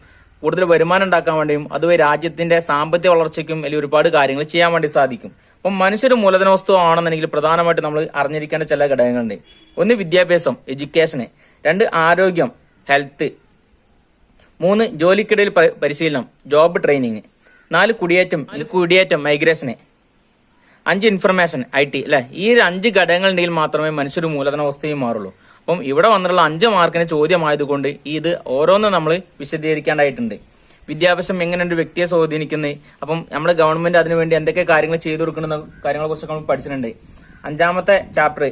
കൂടുതൽ വരുമാനം ഉണ്ടാക്കാൻ വേണ്ടിയും അതുവഴി രാജ്യത്തിന്റെ സാമ്പത്തിക വളർച്ചയ്ക്കും അല്ലെങ്കിൽ ഒരുപാട് കാര്യങ്ങൾ ചെയ്യാൻ വേണ്ടി സാധിക്കും. അപ്പം മനുഷ്യർ മൂലധന വസ്തു ആണെന്നുണ്ടെങ്കിൽ പ്രധാനമായിട്ട് നമ്മൾ അറിഞ്ഞിരിക്കേണ്ട ചില ഘടകങ്ങളുണ്ട്. 1 വിദ്യാഭ്യാസം, എഡ്യൂക്കേഷന്. 2 ആരോഗ്യം, ഹെൽത്ത്. 3 ജോലിക്കിടയിൽ പരിശീലനം, ജോബ് ട്രെയിനിങ്. 4 കുടിയേറ്റം, മൈഗ്രേഷന്. 5 ഇൻഫർമേഷൻ, IT, അല്ലെ? ഈ 5 ഘടകങ്ങൾ ഉണ്ടെങ്കിൽ മാത്രമേ മനുഷ്യർ മൂലധന വസ്തുവായി മാറുള്ളൂ. അപ്പം ഇവിടെ വന്നിട്ടുള്ള 5 മാർക്കിന് ചോദ്യമായതുകൊണ്ട് ഇത് ഓരോന്നും നമ്മൾ വിശദീകരിക്കേണ്ടതായിട്ടുണ്ട്. വിദ്യാഭ്യാസം എങ്ങനെ ഒരു വ്യക്തിയെ സ്വാധീനിക്കുന്നത്, അപ്പം നമ്മുടെ ഗവൺമെന്റ് അതിനുവേണ്ടി എന്തൊക്കെ കാര്യങ്ങൾ ചെയ്തു കൊടുക്കുന്ന കാര്യങ്ങളെ കുറിച്ചൊക്കെ നമ്മൾ പഠിച്ചിട്ടുണ്ട്. 5ാമത്തെ chapter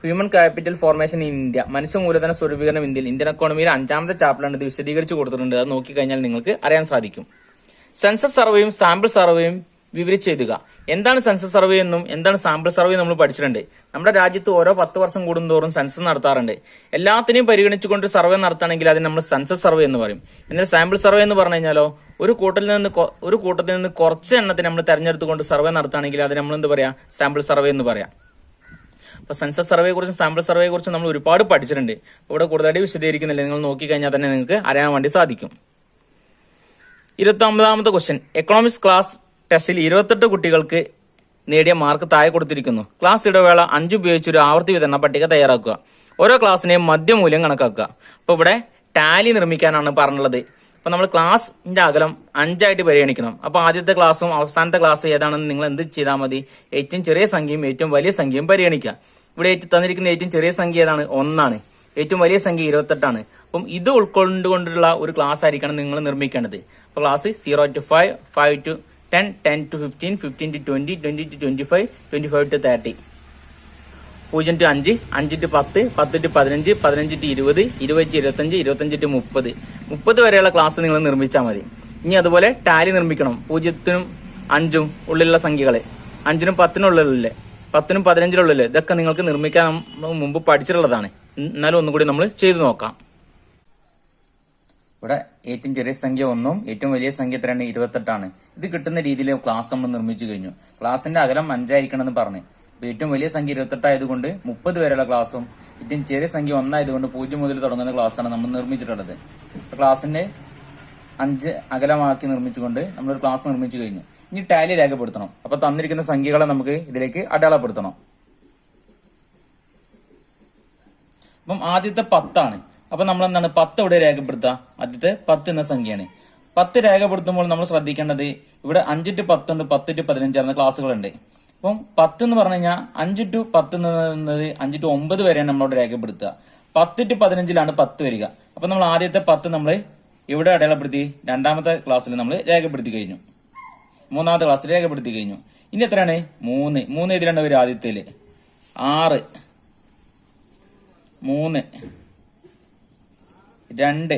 human capital formation in India, മനുഷ്യ മൂലധന സ്വരൂപീകരണം ഇന്ത്യയിൽ, ഇന്ത്യൻ എക്കോണമിയിൽ 5ാമത്തെ ചാപ്റ്ററാണ് ഇത് വിശദീകരിച്ച് കൊടുത്തിട്ടുണ്ട്. അത് നോക്കിക്കഴിഞ്ഞാൽ നിങ്ങൾക്ക് അറിയാൻ സാധിക്കും. സെൻസസ് സർവേയും സാമ്പിൾ സർവേയും വിവരിച്ചെഴുതുക. എന്താണ് സെൻസസ് സർവേ എന്നും എന്താണ് സാമ്പിൾ സർവേ നമ്മൾ പഠിച്ചിട്ടുണ്ട്. നമ്മുടെ രാജ്യത്ത് ഓരോ 10 വർഷം കൂടുന്തോറും സെൻസസ് നടത്താറുണ്ട്. എല്ലാത്തിനെയും പരിഗണിച്ചുകൊണ്ട് സർവേ നടത്തുകയാണെങ്കിൽ അതിന് നമ്മൾ സെൻസസ് സർവേ എന്ന് പറയും. എന്നാൽ സാമ്പിൾ സർവേ എന്ന് പറഞ്ഞു കഴിഞ്ഞാലോ ഒരു കൂട്ടത്തിൽ നിന്ന് കുറച്ച് എണ്ണത്തിന് നമ്മൾ തെരഞ്ഞെടുത്തുകൊണ്ട് സർവേ നടത്തുകയാണെങ്കിൽ അത് നമ്മൾ എന്ത് പറയാ? സാമ്പിൾ സർവേ എന്ന് പറയാം. അപ്പൊ സെൻസസ് സർവേയെ കുറിച്ചും സാമ്പിൾ സർവേയെ കുറിച്ചും നമ്മൾ ഒരുപാട് പഠിച്ചിട്ടുണ്ട്. ഇവിടെ കൂടുതലായിട്ട് വിശദീകരിക്കുന്നില്ല, നിങ്ങൾ നോക്കിക്കഴിഞ്ഞാൽ തന്നെ നിങ്ങൾക്ക് അറിയാൻ വേണ്ടി സാധിക്കും. 29ാമത്തെ ക്വസ്റ്റ്യൻ, എക്കണോമിക്സ് ക്ലാസ് ടെസ്റ്റിൽ 28 കുട്ടികൾക്ക് നേടിയ മാർക്ക് താഴെ കൊടുത്തിരിക്കുന്നു. ക്ലാസ് ഇടവേള 5 ഉപയോഗിച്ച് ഒരു ആവർത്തി വിതരണ പട്ടിക തയ്യാറാക്കുക. ഓരോ ക്ലാസ്സിനെയും മധ്യമൂല്യം കണക്കാക്കുക. അപ്പൊ ഇവിടെ ടാലി നിർമ്മിക്കാനാണ് പറഞ്ഞുള്ളത്. അപ്പൊ നമ്മൾ ക്ലാസിന്റെ അകലം 5 ആയിട്ട് പരിഗണിക്കണം. അപ്പൊ ആദ്യത്തെ ക്ലാസ്സും അവസാനത്തെ ക്ലാസ് ഏതാണെന്ന് നിങ്ങൾ എന്ത് ചെയ്താൽ മതി? ഏറ്റവും ചെറിയ സംഖ്യയും ഏറ്റവും വലിയ സംഖ്യയും പരിഗണിക്കുക. ഇവിടെ തന്നിരിക്കുന്ന ഏറ്റവും ചെറിയ സംഖ്യ ഏതാണ്? 1 ആണ്. ഏറ്റവും വലിയ സംഖ്യ 28 ആണ്. അപ്പം ഇത് ഉൾക്കൊണ്ടുകൊണ്ടുള്ള ഒരു ക്ലാസ് ആയിരിക്കണം നിങ്ങൾ നിർമ്മിക്കേണ്ടത്. അപ്പൊ class 0 to 5, 5 to 10, 10 to 15, 15 to 20, 20 to 25, 25 to 30. 0 to 5, 5 to 10, 10 to 15, 15 to 20, 20 to 25, 25 to 30. 30 വരെയുള്ള ക്ലാസ് നിങ്ങൾ നിർമ്മിച്ചാൽ മതി. ഇനി അതുപോലെ ടാലി നിർമ്മിക്കണം. 0നും 5ഉം ഉള്ളിലുള്ള സംഖ്യകളെ, 5നും 10നും ഉള്ളിലെ, 10നും 15നും ഉള്ളിലെ, ഇതൊക്കെ നിങ്ങൾക്ക് നിർമ്മിക്കാൻ മുമ്പ് പഠിച്ചിട്ടുള്ളതാണ്. എന്നാലും ഒന്നുകൂടി നമ്മൾ ചെയ്തു നോക്കാം. ഇവിടെ ഏറ്റവും ചെറിയ സംഖ്യ 1ഉം ഏറ്റവും വലിയ സംഖ്യ എത്രയാണ്? 28 ഇത് കിട്ടുന്ന രീതിയിൽ ക്ലാസ് നമ്മൾ നിർമ്മിച്ചു കഴിഞ്ഞു. ക്ലാസിന്റെ അകലം 5 ആയിരിക്കണം എന്ന് പറഞ്ഞു. ഏറ്റവും വലിയ സംഖ്യ 28 ആയതുകൊണ്ട് 30 വരെയുള്ള ക്ലാസ്സും ഏറ്റവും ചെറിയ സംഖ്യ 1 ആയതുകൊണ്ട് 0 മുതൽ തുടങ്ങുന്ന ക്ലാസ്സാണ് നമ്മൾ നിർമ്മിച്ചിട്ടുള്ളത്. ക്ലാസിന്റെ 5 അകലമാക്കി നിർമ്മിച്ചുകൊണ്ട് നമ്മളൊരു ക്ലാസ് നിർമ്മിച്ചു കഴിഞ്ഞു. ഇനി ടാലി രേഖപ്പെടുത്തണം. അപ്പൊ തന്നിരിക്കുന്ന സംഖ്യകളെ നമുക്ക് ഇതിലേക്ക് അടയാളപ്പെടുത്തണം. അപ്പം ആദ്യത്തെ 10 അപ്പൊ നമ്മൾ എന്താണ് 10 ഇവിടെ രേഖപ്പെടുത്തുക? ആദ്യത്തെ 10 എന്ന സംഖ്യയാണ്. 10 രേഖപ്പെടുത്തുമ്പോൾ നമ്മൾ ശ്രദ്ധിക്കേണ്ടത് ഇവിടെ 5 to 10 ഉണ്ട്, 10 to 15 എന്ന ക്ലാസ്സുകളുണ്ട്. അപ്പം 10 എന്ന് പറഞ്ഞു കഴിഞ്ഞാൽ 5 to 10 എന്നത് 5 to 9 വരെയാണ് നമ്മളോട് രേഖപ്പെടുത്തുക. 10 to 15 10 വരിക. അപ്പൊ നമ്മൾ ആദ്യത്തെ 10 നമ്മൾ ഇവിടെ അടയാളപ്പെടുത്തി. 2ാമത്തെ ക്ലാസ്സിൽ നമ്മൾ രേഖപ്പെടുത്തി കഴിഞ്ഞു. 3ാമത്തെ ക്ലാസ്സിൽ രേഖപ്പെടുത്തി കഴിഞ്ഞു. ഇനി എത്രയാണ്? 3 ഇതിലാണ് വരും. ആദ്യത്തേല് 6, 3, 2,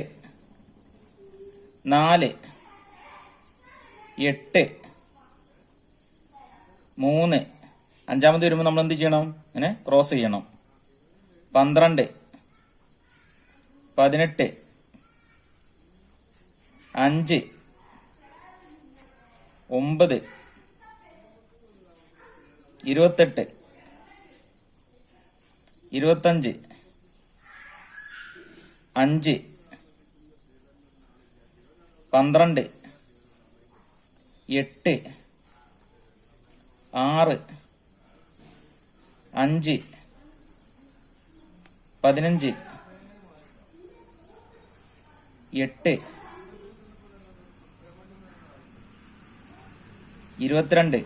4, 8, 3. 5ാമത് വരുമ്പോൾ നമ്മൾ എന്ത് ചെയ്യണം? ഇങ്ങനെ ക്രോസ് ചെയ്യണം. 12, 18, 5, 9, 28, 25, 5 12 8 6 5 15 8 22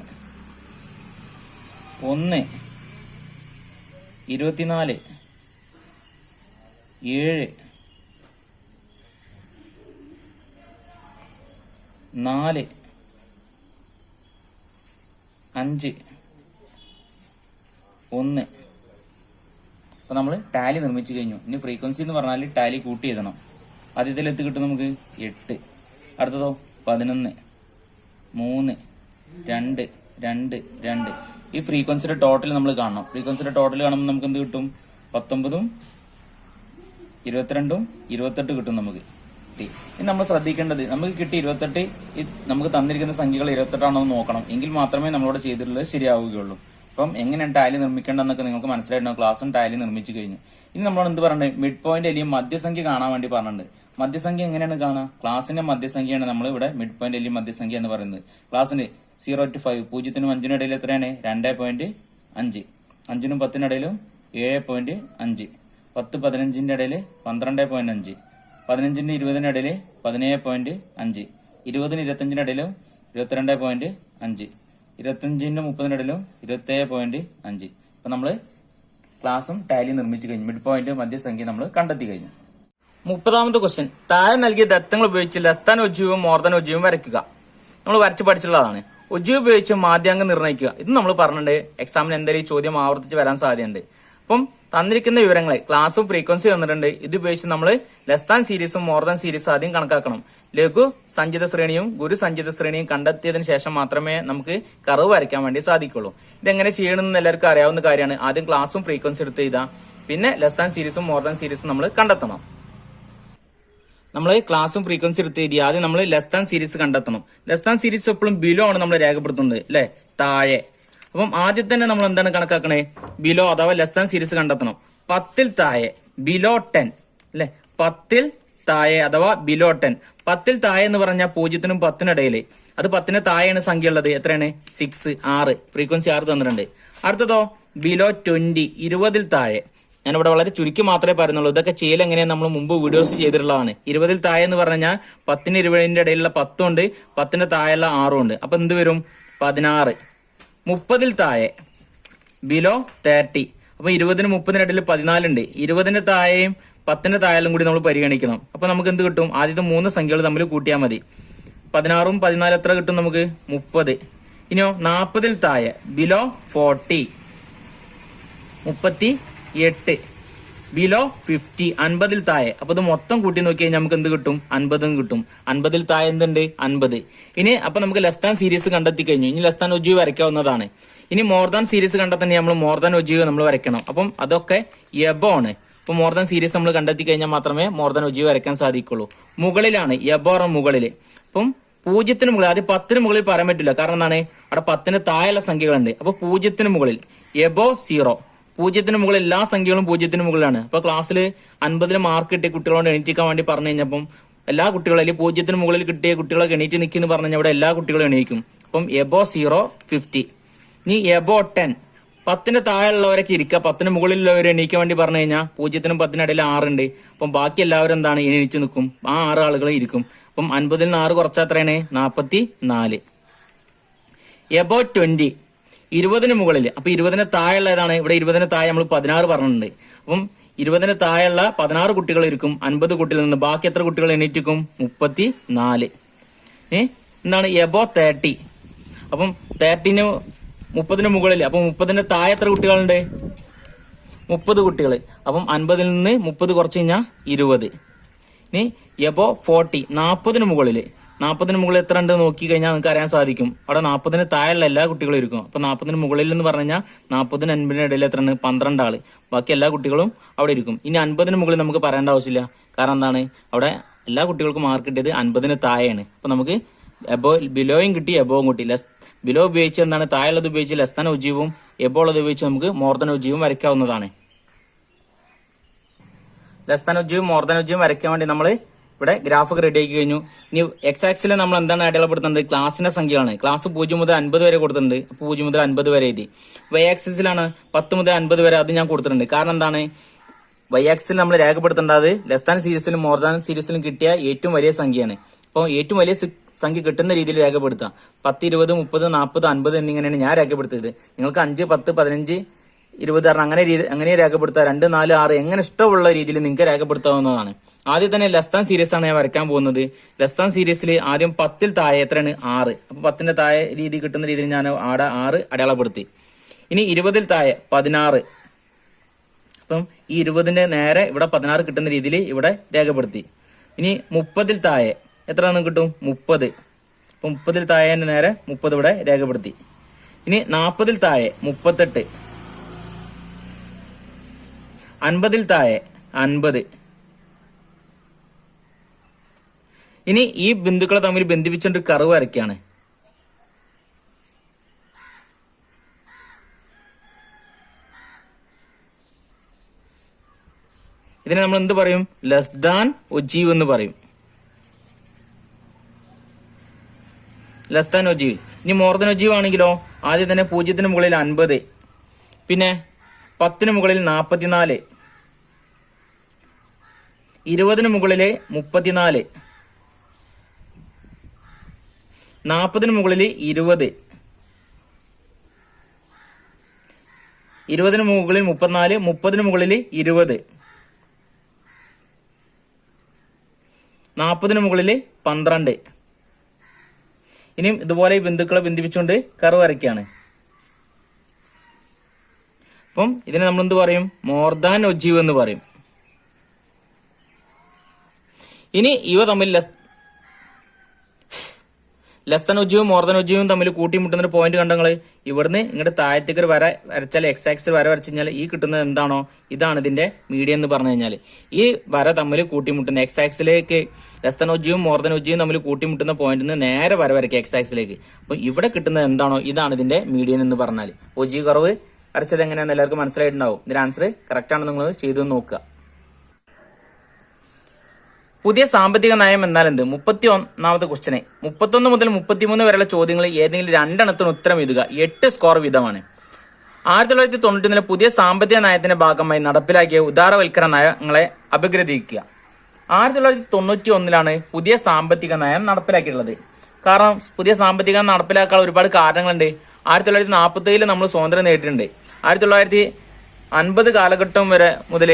1 24 7 4 5 1. അപ്പോൾ നമ്മൾ ടാലി നിർമ്മിച്ചു കഴിഞ്ഞു. ഇനി ഫ്രീക്വൻസി എന്ന് പറഞ്ഞാൽ ടാലി കൂട്ടി എഴുതണം. ആദ്യത്തിൽ എത്ത് കിട്ടും നമുക്ക് 8, അടുത്തതോ 11, 3, 2, 2, 2. ഈ ഫ്രീക്വൻസിയുടെ ടോട്ടൽ നമ്മൾ കാണണം. ഫ്രീക്വൻസിയുടെ ടോട്ടൽ കാണുമ്പോൾ നമുക്ക് എന്ത് കിട്ടും? 19, 22, 28 കിട്ടും നമുക്ക്. ഇനി നമ്മൾ ശ്രദ്ധിക്കേണ്ടത്, നമുക്ക് കിട്ടി 28, നമുക്ക് തന്നിരിക്കുന്ന സംഖ്യകൾ 28 ആണോ എന്ന് നോക്കണം. എങ്കിൽ മാത്രമേ നമ്മളോട് ചെയ്തിട്ടുള്ളത് ശരിയാവുകയുള്ളൂ. അപ്പം എങ്ങനെയാണ് ടാലി നിർമ്മിക്കേണ്ടതെന്നൊക്കെ നിങ്ങൾക്ക് മനസ്സിലായിട്ടുണ്ടാവും. ക്ലാസ്സും ടാലി നിർമ്മിച്ചു കഴിഞ്ഞു. ഇനി നമ്മളോട് എന്ത് പറഞ്ഞത്? മിഡ് പോയിന്റ് അല്ലെങ്കിൽ മധ്യസംഖ്യ കാണാൻ വേണ്ടി പറഞ്ഞിട്ടുണ്ട്. മധ്യസംഖ്യ എങ്ങനെയാണ് കാണുക? ക്ലാസിന്റെ മധ്യസംഖ്യയാണ് നമ്മൾ ഇവിടെ മിഡ് പോയിന്റ് അല്ലെങ്കിൽ മധ്യസംഖ്യ എന്ന് പറയുന്നത്. ക്ലാസ്സിന്റെ 0 to 5, 0-നും 5-നും ഇടയിൽ എത്രയാണ്? 2.5. 5-നും 10-നും ഇടയിലും 7.5. 10, 15-ന്റെ ഇടയിൽ 12.5. 15-നും 20-നും ഇടയിൽ 17.5. 20-നും 25-നും ഇടയിലും 22.5. 25-നും 30-നും ഇടയിലും 27.5. അപ്പൊ നമ്മള് ക്ലാസും ടാലി നിർമ്മിച്ചു കഴിഞ്ഞു. മിഡ് പോയിന്റ് മധ്യസംഖ്യ നമ്മൾ കണ്ടെത്തി കഴിഞ്ഞു. 30ാമത്തെ ക്വസ്റ്റ്യൻ, താഴെ നൽകിയ ദത്തങ്ങൾ ഉപയോഗിച്ച് ലസ്താൻ ഒജീവും മോർദൻ ഒജീവും വരയ്ക്കുക. നമ്മൾ വരച്ച് പഠിച്ചിട്ടുള്ളതാണ്. ഒജീവ് ഉപയോഗിച്ച് മാധ്യാംഗം നിർണ്ണയിക്കുക. ഇത് നമ്മൾ പറഞ്ഞിട്ടുണ്ട്. എക്സാമിന് എന്തായാലും ഈ ചോദ്യം ആവർത്തിച്ച് വരാൻ സാധ്യതയുണ്ട്. അപ്പം തന്നിരിക്കുന്ന വിവരങ്ങളെ ക്ലാസും ഫ്രീക്വൻസി തന്നിട്ടുണ്ട്. ഇത് ഉപയോഗിച്ച് നമ്മൾ ലെസ്താൻ സീരീസും മോർദൻ സീരീസും ആദ്യം കണക്കാക്കണം. ലഘു സഞ്ചിത ശ്രേണിയും ഗുരു സഞ്ചിത ശ്രേണിയും കണ്ടെത്തിയതിനു ശേഷം മാത്രമേ നമുക്ക് കർവ് വരയ്ക്കാൻ വേണ്ടി സാധിക്കുള്ളൂ. ഇതെങ്ങനെ ചെയ്യണമെന്ന് എല്ലാവർക്കും അറിയാവുന്ന കാര്യമാണ്. ആദ്യം ക്ലാസും ഫ്രീക്വൻസി എടുത്ത് എഴുതാം. പിന്നെ ലെസ്താൻ സീരീസും മോർദൻ സീരീസും നമ്മൾ കണ്ടെത്തണം. നമ്മൾ ക്ലാസും ഫ്രീക്വൻസി എടുത്ത് എഴുതി ആദ്യം നമ്മൾ ലെസ്താൻ സീരീസ് കണ്ടെത്തണം. ലെസ്താൻ സീരീസ് എപ്പോഴും ബിലോ ആണ് നമ്മൾ രേഖപ്പെടുത്തുന്നത്, അല്ലെ? താഴെ. അപ്പം ആദ്യം തന്നെ നമ്മൾ എന്താണ് കണക്കാക്കണേ? ബിലോ അഥവാ ലെസ്താൻ സീരീസ് കണ്ടെത്തണം. 10-ൽ താഴെ, ബിലോ 10, അല്ലെ? 10-ൽ താഴെ അഥവാ ബിലോ 10. 10-ൽ താഴെ എന്ന് പറഞ്ഞാൽ 0-നും 10-നും ഇടയില്. അത് 10-ന് താഴെയാണ് സംഖ്യ ഉള്ളത്. എത്രയാണ്? 6. ഫ്രീക്വൻസി 6 തന്നിട്ടുണ്ട്. അടുത്തതോ ബിലോ 20, 20-ൽ താഴെ. ഞാനിവിടെ വളരെ ചുരുക്കി മാത്രമേ പറയുന്നുള്ളൂ. ഇതൊക്കെ ചെയ്യൽ എങ്ങനെയാണ് നമ്മൾ മുമ്പ് വീഡിയോസ് ചെയ്തിട്ടുള്ളതാണ്. 20-ൽ താഴെ എന്ന് പറഞ്ഞാൽ 10-ന് 20-ന്റെ ഇടയിലുള്ള 10 ഉണ്ട്, 10-ന് താഴെയുള്ള 6 ഉണ്ട്. അപ്പൊ എന്ത് വരും? 16. 30-ൽ താഴെ ബിലോ 30. അപ്പൊ 20-നും 30-നും ഇടയിൽ 14 ഉണ്ട്. 20-ന് താഴെയും 10-ന് താഴെയും കൂടി നമ്മൾ പരിഗണിക്കണം. അപ്പൊ നമുക്ക് എന്ത് കിട്ടും? ആദ്യത്തെ 3 സംഖ്യകൾ തമ്മിൽ കൂട്ടിയാൽ മതി. 16-ഉം 14 എത്ര കിട്ടും നമുക്ക്? 30. ഇനിയോ 40-ൽ താഴെ ബിലോ 40, 38. ബിലോ 50, 50-ൽ താഴെ. അപ്പൊ ഇത് മൊത്തം കൂട്ടി നോക്കി കഴിഞ്ഞാൽ നമുക്ക് എന്ത് കിട്ടും? 50 കിട്ടും. 50-ൽ താഴെ എന്തുണ്ട്? 50. ഇനി അപ്പൊ നമുക്ക് ലെസ്താൻ സീരീസ് കണ്ടെത്തി കഴിഞ്ഞു. ഇനി ലെസ്താൻ ഒജീവ് വരയ്ക്കാവുന്നതാണ്. ഇനി മോർദാൻ സീരീസ് കണ്ടെത്താൻ നമ്മൾ മോർദാൻ ഒജീവ് നമ്മൾ വരയ്ക്കണം. അപ്പം അതൊക്കെ എബോ ആണ്. ഇപ്പൊ മോർദാൻ സീരീസ് നമ്മൾ കണ്ടെത്തി കഴിഞ്ഞാൽ മാത്രമേ മോർദാൻ ഒജീവ് വരയ്ക്കാൻ സാധിക്കുള്ളൂ. മുകളിലാണ് എബോറ മുകളില്. അപ്പം 0-ന് മുകളിൽ, അത് 10-ന് മുകളിൽ പറയാൻ പറ്റില്ല. കാരണം എന്താണ്? അവിടെ 10-ന് താഴെയുള്ള സംഖ്യകളുണ്ട്. അപ്പൊ 0-ന് മുകളിൽ എബോ 0. 0-ന് മുകളിൽ എല്ലാ സംഖ്യകളും 0-ന് മുകളിലാണ്. അപ്പൊ ക്ലാസ്സിൽ 50-ന് മാർക്ക് കിട്ടിയ കുട്ടികളോട് എണീറ്റിക്കാൻ വേണ്ടി പറഞ്ഞു കഴിഞ്ഞപ്പം എല്ലാ കുട്ടികളും, അല്ലെങ്കിൽ 0-ന് മുകളിൽ കിട്ടിയ കുട്ടികളൊക്കെ എണീറ്റ് നിൽക്കുന്നു പറഞ്ഞു കഴിഞ്ഞാൽ ഇവിടെ എല്ലാ കുട്ടികളും എണീക്കും. അപ്പം എബോ 0, 50. ഇനി എബോ 10, 10-ന് താഴെയുള്ളവരൊക്കെ ഇരിക്കുക. 10-ന് മുകളിലുള്ളവർ എണീക്കാൻ വേണ്ടി പറഞ്ഞു കഴിഞ്ഞാൽ 0-നും 10-നും ഇടയിൽ 6 ഉണ്ട്. അപ്പം ബാക്കി എല്ലാവരും എന്താണ്? എണീറ്റ് നിൽക്കും. ആ 6 ആളുകൾ ഇരിക്കും. അപ്പം 50-ൽ നിന്ന് 6 കുറച്ചാൽ എത്രയാണ്? 44. എബോ 20, 20-ന് മുകളിൽ. അപ്പൊ 20-ന് താഴെയുള്ള ഏതാണ്? ഇവിടെ 20-ന് താഴെ നമ്മൾ 16 പറഞ്ഞിട്ടുണ്ട്. അപ്പം 20-ന് താഴെയുള്ള 16 കുട്ടികൾ ഇരിക്കും. 50 കുട്ടികളിൽ നിന്ന് ബാക്കി എത്ര കുട്ടികൾ എണീറ്റിക്കും? 34. എന്താണ്? എബോ 30. അപ്പം 30-ന് മുകളിൽ. അപ്പം 30-ന് താഴെ എത്ര കുട്ടികളുണ്ട്? 30 കുട്ടികൾ. അപ്പം 50-ൽ നിന്ന് 30 കുറച്ച് കഴിഞ്ഞാൽ 20. ഇനി എബോ 40, 40-ന് മുകളിൽ. 40-ന് മുകളിൽ എത്ര ഉണ്ട് നോക്കി കഴിഞ്ഞാൽ നമുക്ക് അറിയാൻ സാധിക്കും. അവിടെ 40-ന് താഴെയുള്ള എല്ലാ കുട്ടികളും ഇരിക്കും. അപ്പൊ 40-ന് മുകളിൽ എന്ന് പറഞ്ഞു കഴിഞ്ഞാൽ 40-നും 50-നും ഇടയിൽ എത്ര ഉണ്ട്? 12 ആള്. ബാക്കി എല്ലാ കുട്ടികളും അവിടെ ഇരിക്കും. ഇനി 50-ന് മുകളിൽ നമുക്ക് പറയേണ്ട ആവശ്യമില്ല. കാരണം എന്താണ്? അവിടെ എല്ലാ കുട്ടികൾക്കും മാർക്ക് കിട്ടിയത് 50-ന് താഴെയാണ്. അപ്പൊ നമുക്ക് എബോ ബിലോയും കിട്ടി, എബോവും കിട്ടി. ബിലോ ഉപയോഗിച്ച് എന്താണ്? താഴെയുള്ളത് ഉപയോഗിച്ച് ലെസ്താൻ ഒജീവും, എബോ ഉള്ളത് ഉപയോഗിച്ച് നമുക്ക് മോർദൻ ഒജീവും വരയ്ക്കാവുന്നതാണ്. ലെസ് ദാൻ ഒബ്ജീവും മോർ ദാൻ ഒബ്ജീവും വരയ്ക്കാൻ വേണ്ടി നമ്മൾ ഇവിടെ ഗ്രാഫ് റെഡി ആക്കി കഴിഞ്ഞു. ഇനി എക്സ് ആക്സിൽ നമ്മൾ എന്താണ് അടയാളപ്പെടുത്തുന്നത്? ക്ലാസിന്റെ സംഖ്യയാണ്. ക്ലാസ് 0 മുതൽ 50 വരെ കൊടുത്തിട്ടുണ്ട്. 0 മുതൽ 50 വരെ എഴുതി. വൈ ആക്സിസിലാണ് 10 മുതൽ 50 വരെ, അത് ഞാൻ കൊടുത്തിട്ടുണ്ട്. കാരണം എന്താണ്? വൈ ആക്സിൽ നമ്മൾ രേഖപ്പെടുത്തേണ്ടത് ലെസ് ദാൻ സീരീസിലും മോർ ദാൻ സീരീസിലും കിട്ടിയ ഏറ്റവും വലിയ സംഖ്യയാണ്. അപ്പോൾ ഏറ്റവും വലിയ സംഖ്യ കിട്ടുന്ന രീതിയിൽ രേഖപ്പെടുത്താം. 10, 20, 30, 40, 50 എന്നിങ്ങനെയാണ് ഞാൻ രേഖപ്പെടുത്തിയത്. നിങ്ങൾക്ക് 5, 10, 15, 20 അങ്ങനെ രേഖപ്പെടുത്താം. 2, 4, 6 എങ്ങനെ ഇഷ്ടമുള്ള രീതിയിൽ നിങ്ങൾക്ക് രേഖപ്പെടുത്താവുന്നതാണ്. ആദ്യം തന്നെ ലെസ് ദാൻ സീരീസ് ആണ് ഞാൻ വരയ്ക്കാൻ പോകുന്നത്. ലെസ് ദാൻ സീരീസിൽ ആദ്യം 10ൽ താഴെ എത്രയാണ്? 6. അപ്പൊ 10ന്റെ താഴെ രീതി കിട്ടുന്ന രീതിയിൽ ഞാൻ ആടെ 6 അടയാളപ്പെടുത്തി. ഇനി 20ൽ താഴെ 16. അപ്പം ഈ 20ന്റെ നേരെ ഇവിടെ 16 കിട്ടുന്ന രീതിയിൽ ഇവിടെ രേഖപ്പെടുത്തി. ഇനി 30ൽ താഴെ എത്ര കിട്ടും? 30. അപ്പൊ 30ൽ താഴെ നേരെ 30 ഇവിടെ രേഖപ്പെടുത്തി. ഇനി 40ൽ താഴെ 38. 50ൽ താഴെ 50. ഇനി ഈ ബിന്ദുക്കളെ തമ്മിൽ ബന്ധിപ്പിച്ചുകൊണ്ട് കർവ് വരയ്ക്കാണ്. ഇതിനെ നമ്മൾ എന്ത് പറയും? ലെസ് ദാൻ ഒജീവ് എന്ന് പറയും. Less than ogive. ഇനി മോർ ദാൻ ഒജീവ് ആണെങ്കിലോ ആദ്യം തന്നെ 0ന് മുകളിൽ 50, പിന്നെ 10ന് മുകളിൽ 44, 20ന് മുകളില് 34, 40ന് മുകളിൽ 20, 20ന് മുകളിൽ 34, 30ന് മുകളിൽ 20, 40ന് മുകളിൽ 12. ഇനിയും ഇതുപോലെ ഈ ബിന്ദുക്കളെ ബന്ധിപ്പിച്ചുകൊണ്ട് കർവ് വരയ്ക്കാണ്. അപ്പം ഇതിനെ നമ്മൾ എന്ത് പറയും? മോർ ദാൻ ഒജീവ് എന്ന് പറയും. ഇനി ഇവ തമ്മിൽ ലെസ് ദാൻ ഒജീവും മോർ ദാൻ ഒജീവും തമ്മിൽ കൂട്ടിമുട്ടുന്ന ഒരു പോയിന്റ് കണ്ടങ്ങള്. ഇവിടുന്ന് ഇങ്ങോട്ട് താഴത്തേക്ക് ഒരു വര വരച്ചാൽ എക്സ് ആക്സിൽ വര വരച്ചു കഴിഞ്ഞാൽ ഈ കിട്ടുന്നത് എന്താണോ ഇതാണ് ഇതിന്റെ മീഡിയം എന്ന് പറഞ്ഞു കഴിഞ്ഞാൽ ഈ വര തമ്മിൽ കൂട്ടിമുട്ടുന്ന എക്സ് ആക്സിലേക്ക് ലെസ് ദാൻ ഒജീവും മോർ ദാൻ ഒജീവും തമ്മിൽ കൂട്ടിമുട്ടുന്ന പോയിന്റിൽ നിന്ന് നേരെ വര വരയ്ക്കുക എക്സ് ആക്സിലേക്ക്. അപ്പൊ ഇവിടെ കിട്ടുന്നത് എന്താണോ ഇതാണ് ഇതിന്റെ മീഡിയം എന്ന് പറഞ്ഞാൽ. ഒജീവ് കർവ് വരച്ചത് എങ്ങനെയാണെന്ന് എല്ലാവർക്കും മനസ്സിലായിട്ടുണ്ടാവും. ഇതിന്റെ ആൻസർ കറക്റ്റ് ആണെന്ന് നിങ്ങൾ ചെയ്തു നോക്കുക. പുതിയ സാമ്പത്തിക നയം എന്നാൽ എന്ത്? 31ാമത്തെ ക്വസ്റ്റ്യന് 31 മുതൽ 33 വരെയുള്ള ചോദ്യങ്ങൾ ഏതെങ്കിലും രണ്ടെണ്ണത്തിന് ഉത്തരം എഴുതുക. 8 സ്കോർ വീതമാണ്. 1991 പുതിയ സാമ്പത്തിക നയത്തിന്റെ ഭാഗമായി നടപ്പിലാക്കിയ ഉദാരവൽക്കരണ നയങ്ങളെ അപഗ്രഥിക്കുക. 1991 പുതിയ സാമ്പത്തിക നയം നടപ്പിലാക്കിയിട്ടുള്ളത്. കാരണം പുതിയ സാമ്പത്തിക നയം നടപ്പിലാക്കാൻ ഒരുപാട് കാരണങ്ങളുണ്ട്. 1947 നമ്മൾ സ്വാതന്ത്ര്യം നേടിയിട്ടുണ്ട്. 1950 കാലഘട്ടം വരെ മുതൽ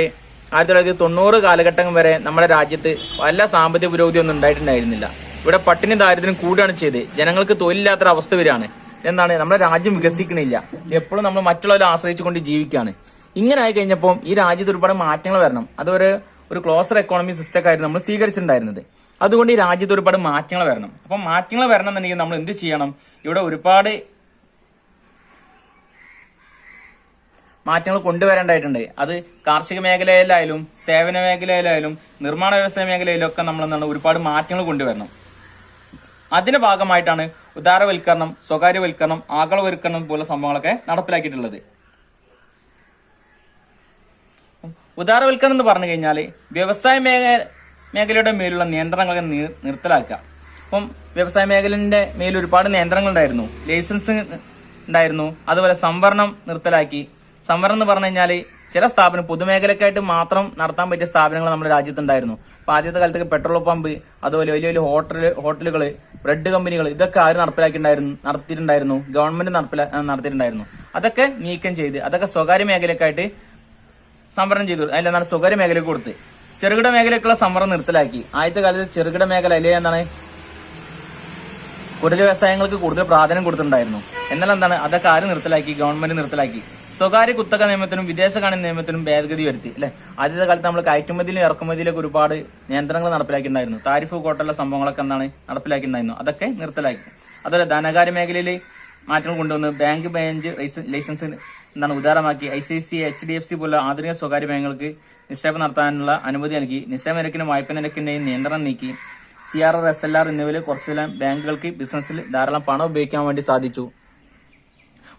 1990 കാലഘട്ടം വരെ നമ്മുടെ രാജ്യത്ത് വല്ല സാമ്പത്തിക പുരോഗതി ഒന്നും ഉണ്ടായിട്ടുണ്ടായിരുന്നില്ല. ഇവിടെ പട്ടിണി ദാരിദ്ര്യം കൂടുകയാണ് ചെയ്ത് ജനങ്ങൾക്ക് തൊഴിലില്ലാത്തൊരു അവസ്ഥ വരികയാണ്. എന്താണ്? നമ്മുടെ രാജ്യം വികസിക്കണില്ല. എപ്പോഴും നമ്മൾ മറ്റുള്ളവരെ ആശ്രയിച്ചുകൊണ്ട് ജീവിക്കുകയാണ്. ഇങ്ങനെ ആയി കഴിഞ്ഞപ്പോൾ ഈ രാജ്യത്ത് ഒരുപാട് മാറ്റങ്ങൾ വരണം. അതൊരു ക്ലോസർ എക്കോണമി സിസ്റ്റം ആയിരുന്നു നമ്മൾ സ്വീകരിച്ചിട്ടുണ്ടായിരുന്നത്. അതുകൊണ്ട് ഈ രാജ്യത്ത് ഒരുപാട് മാറ്റങ്ങൾ വരണം. അപ്പം മാറ്റങ്ങൾ വരണം എന്നുണ്ടെങ്കിൽ നമ്മൾ എന്ത് ചെയ്യണം? ഇവിടെ ഒരുപാട് മാറ്റങ്ങൾ കൊണ്ടുവരേണ്ടതായിട്ടുണ്ട്. അത് കാർഷിക മേഖലയിലായാലും സേവന മേഖലയിലായാലും നിർമ്മാണ വ്യവസായ മേഖലയിലും ഒക്കെ നമ്മൾ എന്താണ് ഒരുപാട് മാറ്റങ്ങൾ കൊണ്ടുവരണം. അതിന്റെ ഭാഗമായിട്ടാണ് ഉദാരവൽക്കരണം, സ്വകാര്യവൽക്കരണം, ആഗോളവൽക്കരണം പോലുള്ള സംഭവങ്ങളൊക്കെ നടപ്പിലാക്കിയിട്ടുള്ളത്. ഉദാരവൽക്കരണം എന്ന് പറഞ്ഞു കഴിഞ്ഞാൽ വ്യവസായ മേഖലയുടെ മേലുള്ള നിയന്ത്രണങ്ങളൊക്കെ നിർത്തലാക്കുക. അപ്പം വ്യവസായ മേഖലന്റെ മേൽ ഒരുപാട് നിയന്ത്രണങ്ങൾ ഉണ്ടായിരുന്നു. ലൈസൻസ് ഉണ്ടായിരുന്നു. അതുപോലെ സംവരണം നിർത്തലാക്കി. സംവരണം എന്ന് പറഞ്ഞു കഴിഞ്ഞാൽ ചില സ്ഥാപനം പൊതുമേഖലക്കായിട്ട് മാത്രം നടത്താൻ പറ്റിയ സ്ഥാപനങ്ങൾ നമ്മുടെ രാജ്യത്തുണ്ടായിരുന്നു. അപ്പൊ ആദ്യത്തെ കാലത്തൊക്കെ പെട്രോൾ പമ്പ്, അതുപോലെ വലിയ വലിയ ഹോട്ടലുകൾ, ബ്രെഡ് കമ്പനികൾ, ഇതൊക്കെ ആര് നടത്തിയിട്ടുണ്ടായിരുന്നു? ഗവൺമെന്റ് നടത്തിയിട്ടുണ്ടായിരുന്നു. അതൊക്കെ നീക്കം ചെയ്ത് അതൊക്കെ സ്വകാര്യ മേഖലക്കായിട്ട് സംവരണം ചെയ്തു. അതിലെന്താണ് സ്വകാര്യ മേഖലയ്ക്ക് കൊടുത്ത് ചെറുകിട മേഖലയ്ക്കുള്ള സംവരണം നിർത്തലാക്കി. ആദ്യത്തെ കാലത്ത് ചെറുകിട മേഖല അല്ലെ എന്താണ് കുടിൽ വ്യവസായങ്ങൾക്ക് കൂടുതൽ പ്രാധാന്യം കൊടുത്തിട്ടുണ്ടായിരുന്നു. എന്നാൽ എന്താണ് അതൊക്കെ ആര് നിർത്തലാക്കി? ഗവൺമെന്റ് നിർത്തലാക്കി. സ്വകാര്യ കുത്തക നിയമത്തിനും വിദേശകാണ നിയമത്തിനും ഭേദഗതി വരുത്തി. അല്ലെ, ആദ്യത്തെ കാലത്ത് നമ്മൾ കയറ്റുമതിയിലും ഇറക്കുമതിയിലൊക്കെ ഒരുപാട് നിയന്ത്രണങ്ങൾ നടപ്പിലാക്കിയിട്ടുണ്ടായിരുന്നു. താരിഫ് കോട്ടുള്ള സംഭവങ്ങളൊക്കെ എന്താണ് നടപ്പിലാക്കിയിട്ടുണ്ടായിരുന്നു. അതൊക്കെ നിർത്തലാക്കി. അതുപോലെ ധനകാര്യ മേഖലയിൽ മാറ്റങ്ങൾ കൊണ്ടുവന്ന് ബാങ്ക് ലൈസൻസ് എന്താണ് ഉദാരമാക്കി. ICICI, HDFC പോലുള്ള ആധുനിക സ്വകാര്യ ബാങ്കുകൾക്ക് നിക്ഷേപം നടത്താനുള്ള അനുമതി നൽകി. നിക്ഷേപ നിരക്കിനും വായ്പ നിരക്കിന്റെയും നിയന്ത്രണം നീക്കി. CRR, SLR എന്നിവയിൽ കുറച്ചെല്ലാം ബാങ്കുകൾക്ക് ബിസിനസ്സിൽ ധാരാളം പണം ഉപയോഗിക്കാൻ വേണ്ടി സാധിച്ചു.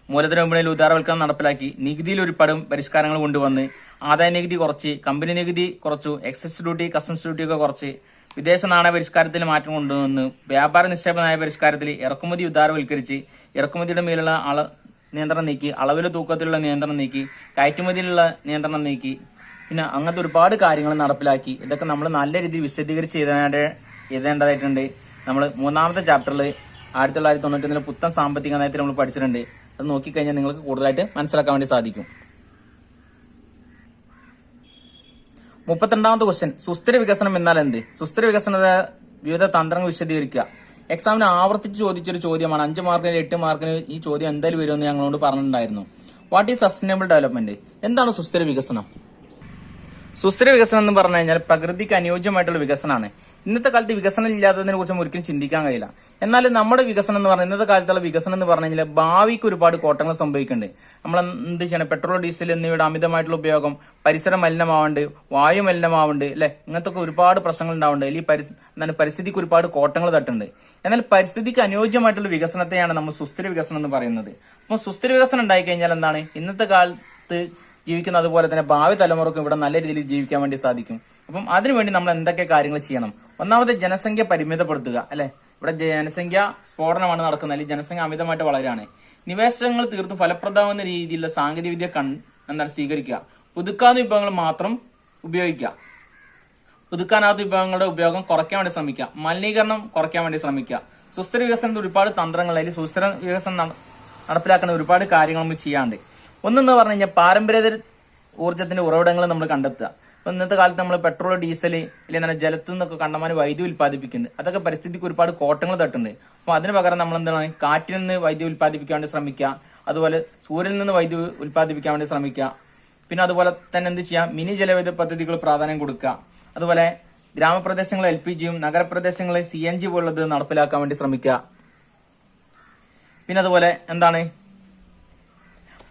മൂലധന വിപണിയിൽ ഉദാരവൽക്കരണം നടപ്പിലാക്കി, നികുതിയിൽ ഒരുപാട് പരിഷ്കാരങ്ങൾ കൊണ്ടുവന്ന്, ആദായ നികുതി കുറച്ച്, കമ്പനി നികുതി കുറച്ചു, എക്സൈസ് ഡ്യൂട്ടി, കസ്റ്റംസ് ഡ്യൂട്ടി ഒക്കെ കുറച്ച്, വിദേശ നാണയ പരിഷ്കാരത്തിൽ മാറ്റം കൊണ്ടുവന്ന്, വ്യാപാര നിക്ഷേപ നയ പരിഷ്കാരത്തിൽ ഇറക്കുമതി ഉദാരവൽക്കരിച്ച്, ഇറക്കുമതിയുടെ മേലുള്ള നിയന്ത്രണം നീക്കി, അളവിലെ തൂക്കത്തിലുള്ള നിയന്ത്രണം നീക്കി, കയറ്റുമതിയിലുള്ള നിയന്ത്രണം നീക്കി, പിന്നെ അങ്ങനത്തെ ഒരുപാട് കാര്യങ്ങൾ നടപ്പിലാക്കി. ഇതൊക്കെ നമ്മൾ നല്ല രീതിയിൽ വിശദീകരിച്ച് എഴുതേണ്ടതായിട്ടുണ്ട്. നമ്മൾ 3ാമത്തെ ചാപ്റ്ററിൽ 1991 പുത്തൻ സാമ്പത്തിക നയത്തിൽ നമ്മൾ പഠിച്ചിട്ടുണ്ട്. അത് നോക്കിക്കഴിഞ്ഞാൽ നിങ്ങൾക്ക് കൂടുതലായിട്ട് മനസ്സിലാക്കാൻ വേണ്ടി സാധിക്കും. 32ാമത്തെ ക്വസ്റ്റ്യൻ, സുസ്ഥിര വികസനം എന്നാൽ എന്ത്? സുസ്ഥിര വികസനത്തെ വിവിധ തന്ത്രങ്ങൾ വിശദീകരിക്കുക. എക്സാമിന് ആവർത്തിച്ച് ചോദിച്ചൊരു ചോദ്യമാണ്. 5 മാർക്കിന് 8 മാർക്കിന് ഈ ചോദ്യം എന്തായാലും വരുമെന്ന് ഞങ്ങളോട് പറഞ്ഞിട്ടുണ്ടായിരുന്നു. What is sustainable development? എന്താണ് സുസ്ഥിര വികസനം? സുസ്ഥിര വികസനം എന്ന് പറഞ്ഞു കഴിഞ്ഞാൽ പ്രകൃതിക്ക് അനുയോജ്യമായിട്ടുള്ള വികസനമാണ്. ഇന്നത്തെ കാലത്ത് വികസനം ഇല്ലാത്തതിനെ കുറിച്ച് ഒരിക്കലും ചിന്തിക്കാൻ കഴിയില്ല. എന്നാൽ നമ്മുടെ വികസനം എന്ന് പറഞ്ഞാൽ, ഇന്നത്തെ കാലത്തുള്ള വികസനം എന്ന് പറഞ്ഞു കഴിഞ്ഞാൽ ഭാവിക്ക് ഒരുപാട് കോട്ടങ്ങൾ സംഭവിക്കുന്നുണ്ട്. നമ്മൾ എന്ത് ചെയ്യണം? പെട്രോൾ, ഡീസൽ എന്നിവയുടെ അമിതമായിട്ടുള്ള ഉപയോഗം, പരിസരം മലിനമാവുന്നുണ്ട്, വായു മലിനമാവുന്നുണ്ട്, അല്ലെ? ഇങ്ങനത്തെ ഒരുപാട് പ്രശ്നങ്ങൾ ഉണ്ടാവുന്നുണ്ട്. അല്ലെങ്കിൽ പരിസ്ഥിതിക്ക് ഒരുപാട് കോട്ടങ്ങൾ തട്ടുന്നുണ്ട്. എന്നാൽ പരിസ്ഥിതിക്ക് അനുയോജ്യമായിട്ടുള്ള വികസനത്തെയാണ് നമ്മൾ സുസ്ഥിര വികസനം എന്ന് പറയുന്നത്. അപ്പോൾ സുസ്ഥിര വികസനം ഉണ്ടായിക്കഴിഞ്ഞാൽ എന്താണ്? ഇന്നത്തെ കാലത്ത് ജീവിക്കുന്ന അതുപോലെ തന്നെ ഭാവി തലമുറക്കും ഇവിടെ നല്ല രീതിയിൽ ജീവിക്കാൻ വേണ്ടി സാധിക്കും. അപ്പം അതിനുവേണ്ടി നമ്മൾ എന്തൊക്കെ കാര്യങ്ങൾ ചെയ്യണം? ഒന്നാമത് ജനസംഖ്യ പരിമിതപ്പെടുത്തുക, അല്ലെ? ഇവിടെ ജനസംഖ്യ സ്ഫോടനമാണ് നടക്കുന്നത്, അല്ലെങ്കിൽ ജനസംഖ്യ അമിതമായിട്ട് വളരാണ്. നിവേശനങ്ങൾ തീർത്തും ഫലപ്രദമാകുന്ന രീതിയിലുള്ള സാങ്കേതിക വിദ്യ സ്വീകരിക്കുക. പുതുക്കാവുന്ന വിഭവങ്ങൾ മാത്രം ഉപയോഗിക്കുക. പുതുക്കാനാവാത്ത വിഭവങ്ങളുടെ ഉപയോഗം കുറയ്ക്കാൻ വേണ്ടി ശ്രമിക്കുക. മലിനീകരണം കുറയ്ക്കാൻ വേണ്ടി ശ്രമിക്കുക. സുസ്ഥിര വികസനത്തിൽ ഒരുപാട് തന്ത്രങ്ങൾ, അല്ലെങ്കിൽ സുസ്ഥിര വികസനം നടപ്പിലാക്കുന്ന ഒരുപാട് കാര്യങ്ങൾ നമ്മൾ ചെയ്യാണ്ട്. ഒന്നെന്ന് പറഞ്ഞു കഴിഞ്ഞാൽ പാരമ്പര്യേതര ഊർജ്ജത്തിന്റെ ഉറവിടങ്ങൾ നമ്മൾ കണ്ടെത്തുക. അപ്പൊ ഇന്നത്തെ കാലത്ത് നമ്മൾ പെട്രോൾ, ഡീസൽ, അല്ലെങ്കിൽ ജലത്തിൽ നിന്നൊക്കെ കണ്ടമാനം വൈദ്യുതി ഉൽപ്പാദിപ്പിക്കുന്നുണ്ട്. അതൊക്കെ പരിസ്ഥിതിക്ക് ഒരുപാട് കോട്ടങ്ങൾ തട്ടുണ്ട്. അപ്പൊ അതിന് പകരം നമ്മൾ എന്താണ്? കാറ്റിൽ നിന്ന് വൈദ്യുതി ഉൽപ്പാദിപ്പിക്കാൻ വേണ്ടി ശ്രമിക്കുക. അതുപോലെ സൂര്യനിൽ നിന്ന് വൈദ്യുതി ഉൽപ്പാദിപ്പിക്കാൻ വേണ്ടി ശ്രമിക്കുക. പിന്നെ അതുപോലെ തന്നെ എന്ത് ചെയ്യാം? മിനി ജലവൈദ്യുത പദ്ധതികൾ പ്രാധാന്യം കൊടുക്കുക. അതുപോലെ ഗ്രാമപ്രദേശങ്ങളിൽ LPGയും നഗരപ്രദേശങ്ങളിൽ CNG പോലുള്ളത് നടപ്പിലാക്കാൻ വേണ്ടി ശ്രമിക്കുക. പിന്നെ അതുപോലെ എന്താണ്?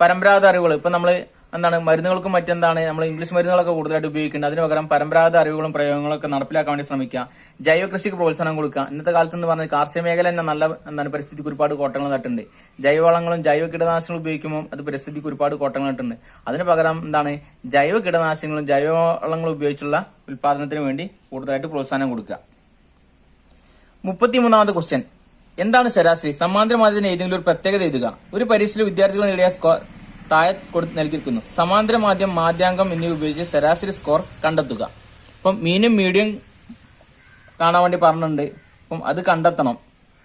പരമ്പരാഗത അറിവുകൾ, ഇപ്പൊ നമ്മൾ എന്താണ് മരുന്നുകൾക്കും മറ്റെന്താണ് നമ്മൾ ഇംഗ്ലീഷ് മരുന്നുകളൊക്കെ കൂടുതലായിട്ട് ഉപയോഗിക്കുന്നുണ്ട്. അതിന് പകരം പരമ്പരാഗത അറിവുകളും പ്രയോഗങ്ങളൊക്കെ നടപ്പിലാക്കാൻ വേണ്ടി ശ്രമിക്കുക. ജൈവ കൃഷിക്ക് പ്രോത്സാഹനം കൊടുക്കുക. ഇന്നത്തെ കാലത്ത് എന്ന് പറഞ്ഞാൽ കാർഷിക മേഖല തന്നെ നല്ല പരിസ്ഥിതിക്ക് ഒരുപാട് കോട്ടങ്ങൾ നട്ടുണ്ട്. ജൈവവളങ്ങളും ജൈവ കീടനാശിനികളും ഉപയോഗിക്കുമ്പോൾ അത് പരിസ്ഥിതിക്ക് ഒരുപാട് കോട്ടങ്ങൾ നട്ടുണ്ട്. അതിന് പകരം എന്താണ്? ജൈവ കീടനാശിനികളും ജൈവവളങ്ങളും ഉപയോഗിച്ചുള്ള ഉൽപാദനത്തിന് വേണ്ടി കൂടുതലായിട്ട് പ്രോത്സാഹനം കൊടുക്കുക. 33ാമത്തെ ക്വസ്റ്റ്യൻ, എന്താണ് ശരാശരി? സമാന്തരമായതിന് ഏതെങ്കിലും ഒരു പ്രത്യേകത എഴുതുക. ഒരു പരീക്ഷയിൽ വിദ്യാർത്ഥികൾ നേടിയ സ്കോർ താഴെ നൽകിയിരിക്കുന്നു. സമാന്തര മാധ്യം, മാധ്യാങ്കം എന്നിവ ഉപയോഗിച്ച് ശരാശരി സ്കോർ കണ്ടെത്തുക. അപ്പം മീനും മീഡിയം കാണാൻ വേണ്ടി പറഞ്ഞിട്ടുണ്ട്. അപ്പം അത് കണ്ടെത്തണം.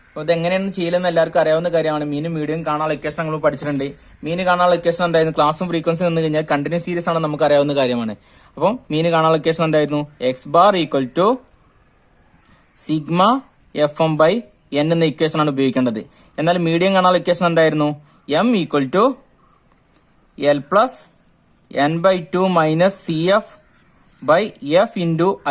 അപ്പൊ ഇതെങ്ങനെയാണ് ചെയ്യലെന്ന് എല്ലാവർക്കും അറിയാവുന്ന കാര്യമാണ്. മീനും മീഡിയം കാണാനുള്ള ഇക്വേഷൻ നമ്മൾ പഠിച്ചിട്ടുണ്ട്. മീന് കാണാനുള്ള ഇക്വേഷൻ എന്തായിരുന്നു? ക്ലാസും ഫ്രീക്വൻസി നിന്ന് കഴിഞ്ഞാൽ കണ്ടിന്യൂസ് സീരീസ് ആണ്, നമുക്ക് അറിയാവുന്ന കാര്യമാണ്. അപ്പം മീന് കാണാനുള്ള ഇക്വേഷൻ എന്തായിരുന്നു? x⁻ സിഗ്മ FM/n എന്ന ഇക്വേഷൻ ആണ് ഉപയോഗിക്കേണ്ടത്. എന്നാൽ മീഡിയം കാണാനുള്ള ഇക്വേഷൻ എന്തായിരുന്നു? m = L+n/2 - CF/F ×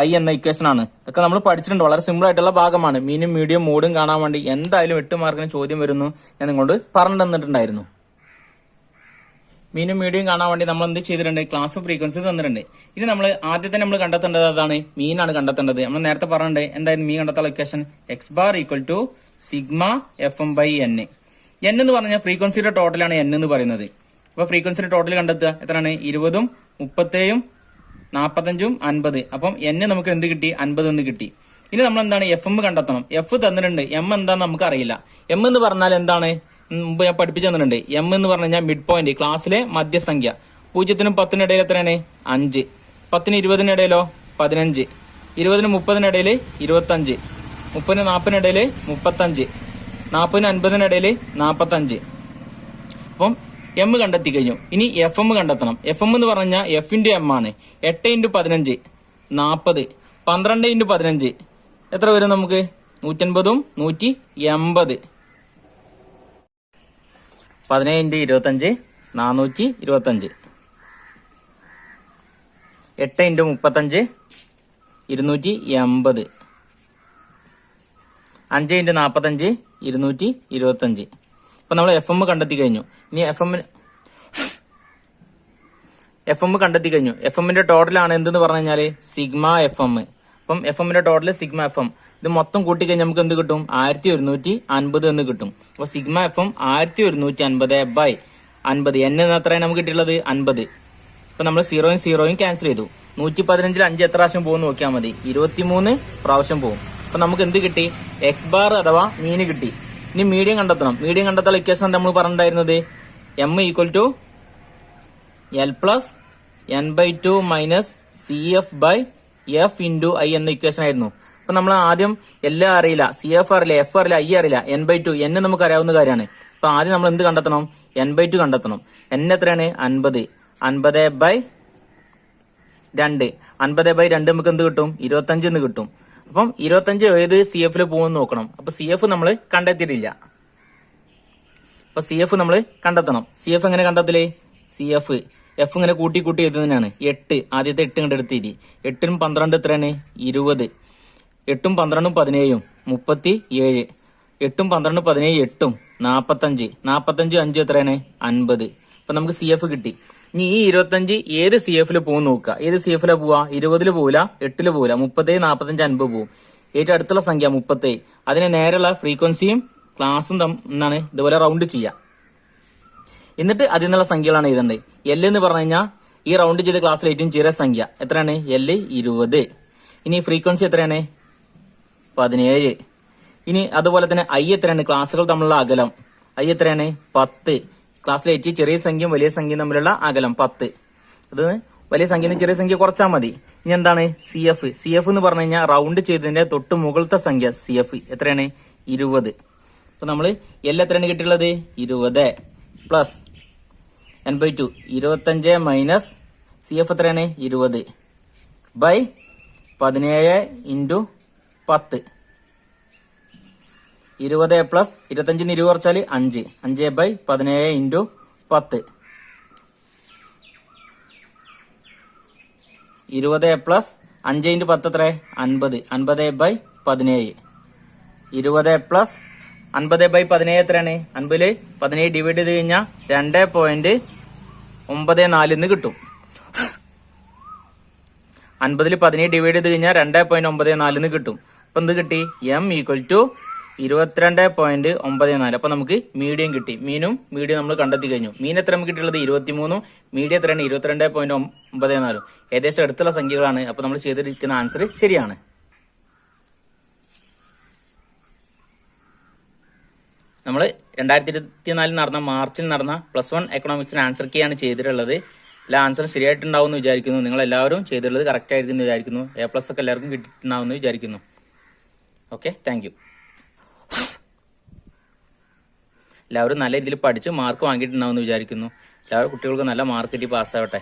I എന്ന ഇക്വേഷൻ ആണ്. ഇതൊക്കെ നമ്മൾ പഠിച്ചിട്ടുണ്ട്. വളരെ സിമ്പിൾ ആയിട്ടുള്ള ഭാഗമാണ്. മീനും മീഡിയം മോഡും കാണാൻ വേണ്ടി എന്തായാലും 8 മാർക്കിന് ചോദ്യം വരുന്നു ഞാൻ നിങ്ങളോട് പറഞ്ഞു തന്നിട്ടുണ്ടായിരുന്നു. മീനും മീഡിയം കാണാൻ വേണ്ടി നമ്മൾ എന്ത് ചെയ്തിട്ടുണ്ട്? ക്ലാസ് ഫ്രീക്വൻസി തന്നിട്ടുണ്ട്. ഇനി നമ്മൾ ആദ്യത്തെ നമ്മൾ കണ്ടെത്തേണ്ടത് അതാണ്, മീനാണ് കണ്ടെത്തേണ്ടത്. നമ്മൾ നേരത്തെ പറഞ്ഞിട്ടുണ്ട് എന്തായാലും മീൻ കണ്ടെത്താനുള്ള equation x⁻ sigma FM/n. n എന്ന് പറഞ്ഞാൽ ഫ്രീക്വൻസിയുടെ ടോട്ടലാണ് n എന്ന് പറയുന്നത്. അപ്പൊ ഫ്രീക്വൻസിയുടെ ടോട്ടൽ കണ്ടെത്തുക. എത്രയാണ്? 20, 37, 45, 50. അപ്പം n നമുക്ക് എന്ത് കിട്ടി? 50 എന്ന് കിട്ടി. ഇനി നമ്മൾ എന്താണ്? FM കണ്ടെത്തണം. F തന്നിട്ടുണ്ട്. m എന്താന്ന് നമുക്ക് അറിയില്ല. m എന്ന് പറഞ്ഞാൽ എന്താണ്? മുമ്പ് ഞാൻ പഠിപ്പിച്ചു തന്നിട്ടുണ്ട്. m എന്ന് പറഞ്ഞു കഴിഞ്ഞാൽ മിഡ് പോയിന്റ്, ക്ലാസ്സിലെ മധ്യസംഖ്യ. 0-നും 10-നും ഇടയിൽ എത്രയാണ്? 5. 10-ന് 20-ന് ഇടയിലോ? 15. 20-ന് 30-ന് ഇടയിൽ 25. 30-ന് 40-ന് ഇടയിൽ 35. 40-ന് 50-ന് ഇടയിൽ 45. അപ്പം m കണ്ടെത്തി കഴിഞ്ഞു. ഇനി FM കണ്ടെത്തണം. FM എന്ന് പറഞ്ഞാൽ F × m ആണ്. 8 × 15 40. 12 × 15 എത്ര വരും നമുക്ക്? 150ഉം 180. 17 × 25 425. 8 × 35 280. 5 × 45 225. അപ്പൊ നമ്മൾ FM കണ്ടെത്തി കഴിഞ്ഞു. ഇനി FM കണ്ടെത്തി കഴിഞ്ഞു. FM-ന്റെ ടോട്ടലാണ് എന്തെന്ന് പറഞ്ഞു കഴിഞ്ഞാല് സിഗ്മ FM. അപ്പം FM-ന്റെ ടോട്ടൽ സിഗ്മ FM. ഇത് മൊത്തം കൂട്ടിക്കഴിഞ്ഞാൽ നമുക്ക് എന്ത് കിട്ടും? 1150 എന്ന് കിട്ടും. അപ്പൊ സിഗ്മ FM 1150 50. n എന്ന് എത്രയാണ് നമുക്ക് കിട്ടിയുള്ളത് 50. അപ്പൊ നമ്മൾ 0 ക്യാൻസൽ ചെയ്തു. 115 5 എത്ര പ്രാവശ്യം പോകും നോക്കിയാൽ മതി. 23 പ്രാവശ്യം പോകും. അപ്പൊ നമുക്ക് എന്ത് കിട്ടി? എക്സ് ബാർ അഥവാ മീന് കിട്ടി. ഇനി മീഡിയം കണ്ടെത്തണം. മീഡിയം കണ്ടെത്താനുള്ള ഇക്വേഷൻ നമ്മൾ പറഞ്ഞിട്ടുണ്ടായിരുന്നത് m equal to L plus n/2 minus CF/f into i എന്ന ഇക്വേഷൻ ആയിരുന്നു. അപ്പൊ നമ്മൾ ആദ്യം എല്ലാം അറിയില്ല, CF അറിയില്ല, F അറിയില്ല, I അറിയില്ല, n/2 n നമുക്ക് അറിയാവുന്ന കാര്യമാണ്. അപ്പൊ ആദ്യം നമ്മൾ എന്ത് കണ്ടെത്തണം? n/2 കണ്ടെത്തണം. n എത്രയാണ്? 50. 50/2. 50/2 നമുക്ക് എന്ത് കിട്ടും? 25 എന്ന് കിട്ടും. അപ്പം 25 ഏത് CF പോകുമെന്ന് നോക്കണം. അപ്പൊ CF നമ്മൾ കണ്ടെത്തിയിട്ടില്ല. അപ്പൊ CF നമ്മൾ കണ്ടെത്തണം. CF എങ്ങനെ കണ്ടെത്തല്? CF F ഇങ്ങനെ കൂട്ടി കൂട്ടി എഴുതുന്നതിനാണ്. 8 ആദ്യത്തെ 8 കണ്ടെടുത്തിരി. 8 12 എത്രയാണ്? 20. 8 12 17 37. 8 12 17 8 45. 45 5 എത്രയാണ്? 50. അപ്പൊ നമുക്ക് CF കിട്ടി. ഇനി ഈ 25 ഏത് CF പോകും നോക്കുക. ഏത് CF പോവാ? 20 പോവില്ല, 8 പോവില്ല, 30 45 50 പോവും. ഏറ്റവും അടുത്തുള്ള സംഖ്യ 30. അതിന് നേരെയുള്ള ഫ്രീക്വൻസിയും ക്ലാസും എന്നാണ് ഇതുപോലെ റൗണ്ട് ചെയ്യുക. എന്നിട്ട് അതിൽ നിന്നുള്ള സംഖ്യകളാണ് എഴുതേണ്ടത്. L എന്ന് പറഞ്ഞു കഴിഞ്ഞാൽ ഈ റൗണ്ട് ചെയ്ത ക്ലാസ്സിൽ ഏറ്റവും ചെറിയ സംഖ്യ എത്രയാണ്? L 20. ഇനി ഫ്രീക്വൻസി എത്രയാണ്? 17. ഇനി അതുപോലെ തന്നെ I എത്രയാണ്? ക്ലാസ്സുകൾ തമ്മിലുള്ള അകലം I എത്രയാണ്? 10. ക്ലാസ്സിലെ ഏറ്റവും ചെറിയ സംഖ്യയും വലിയ സംഖ്യയും തമ്മിലുള്ള അകലം 10. അത് വലിയ സംഖ്യ ചെറിയ സംഖ്യ കുറച്ചാൽ മതി. ഇനി എന്താണ്? CF എന്ന് പറഞ്ഞു കഴിഞ്ഞാൽ റൗണ്ട് ചെയ്തതിന്റെ തൊട്ട് മുകളിലത്തെ സംഖ്യ CF എത്രയാണ്? 20. അപ്പൊ നമ്മള് L എത്രയാണ് കിട്ടിയുള്ളത്? 20 പ്ലസ് n/2 25 മൈനസ് CF എത്രയാണ്? 20 ബൈ 17 ഇൻറ്റു 10. 20 പ്ലസ് 25 20 കുറച്ചാൽ 5. 5 ബൈ 17 ഇൻറ്റു 10. 20 പ്ലസ് 5 ഇൻറ്റു 10 എത്ര? 50. 50 ബൈ 17. 20 പ്ലസ് 50 ബൈ 17 എത്രയാണ്? 50 17 ഡിവൈഡ് ചെയ്ത് കഴിഞ്ഞാൽ 2.94 എന്ന് കിട്ടും. 50 17 ഡിവൈഡ് ചെയ്ത് കഴിഞ്ഞാൽ 2.94 എന്ന് കിട്ടും. അപ്പൊ എന്ത് കിട്ടി? M equal to 22.94. അപ്പൊ നമുക്ക് മീഡിയം കിട്ടി. മീനും മീഡിയം നമ്മൾ കണ്ടെത്തി കഴിഞ്ഞു. മീൻ എത്ര നമുക്ക് കിട്ടിയുള്ളത്? 23. മീഡിയം എത്രയാണ്? 22.94. ഏകദേശം അടുത്തുള്ള സംഖ്യകളാണ്. അപ്പൊ നമ്മൾ ചെയ്തിരിക്കുന്ന ആൻസർ ശരിയാണ്. നമ്മൾ 2024 മാർച്ചിൽ നടന്ന +1 എക്കണോമിക്സിന് ആൻസർ കീ ആണ് ചെയ്തിട്ടുള്ളത്. എല്ലാ ആൻസറും ശരിയായിട്ടുണ്ടാവും എന്ന് വിചാരിക്കുന്നു. നിങ്ങൾ എല്ലാവരും ചെയ്തിട്ടുള്ളത് കറക്റ്റ് ആയിരിക്കും എന്ന് വിചാരിക്കുന്നു. A+ ഒക്കെ എല്ലാവർക്കും കിട്ടിയിട്ടുണ്ടാവും എന്ന് വിചാരിക്കുന്നു. Okay, thank you. എല്ലാവരും നല്ല രീതിയിൽ പഠിച്ച് മാർക്ക് വാങ്ങിയിട്ടുണ്ടാവും എന്ന് വിചാരിക്കുന്നു. എല്ലാവരും കുട്ടികൾക്ക് നല്ല മാർക്ക് കിട്ടി പാസ്സാവട്ടെ.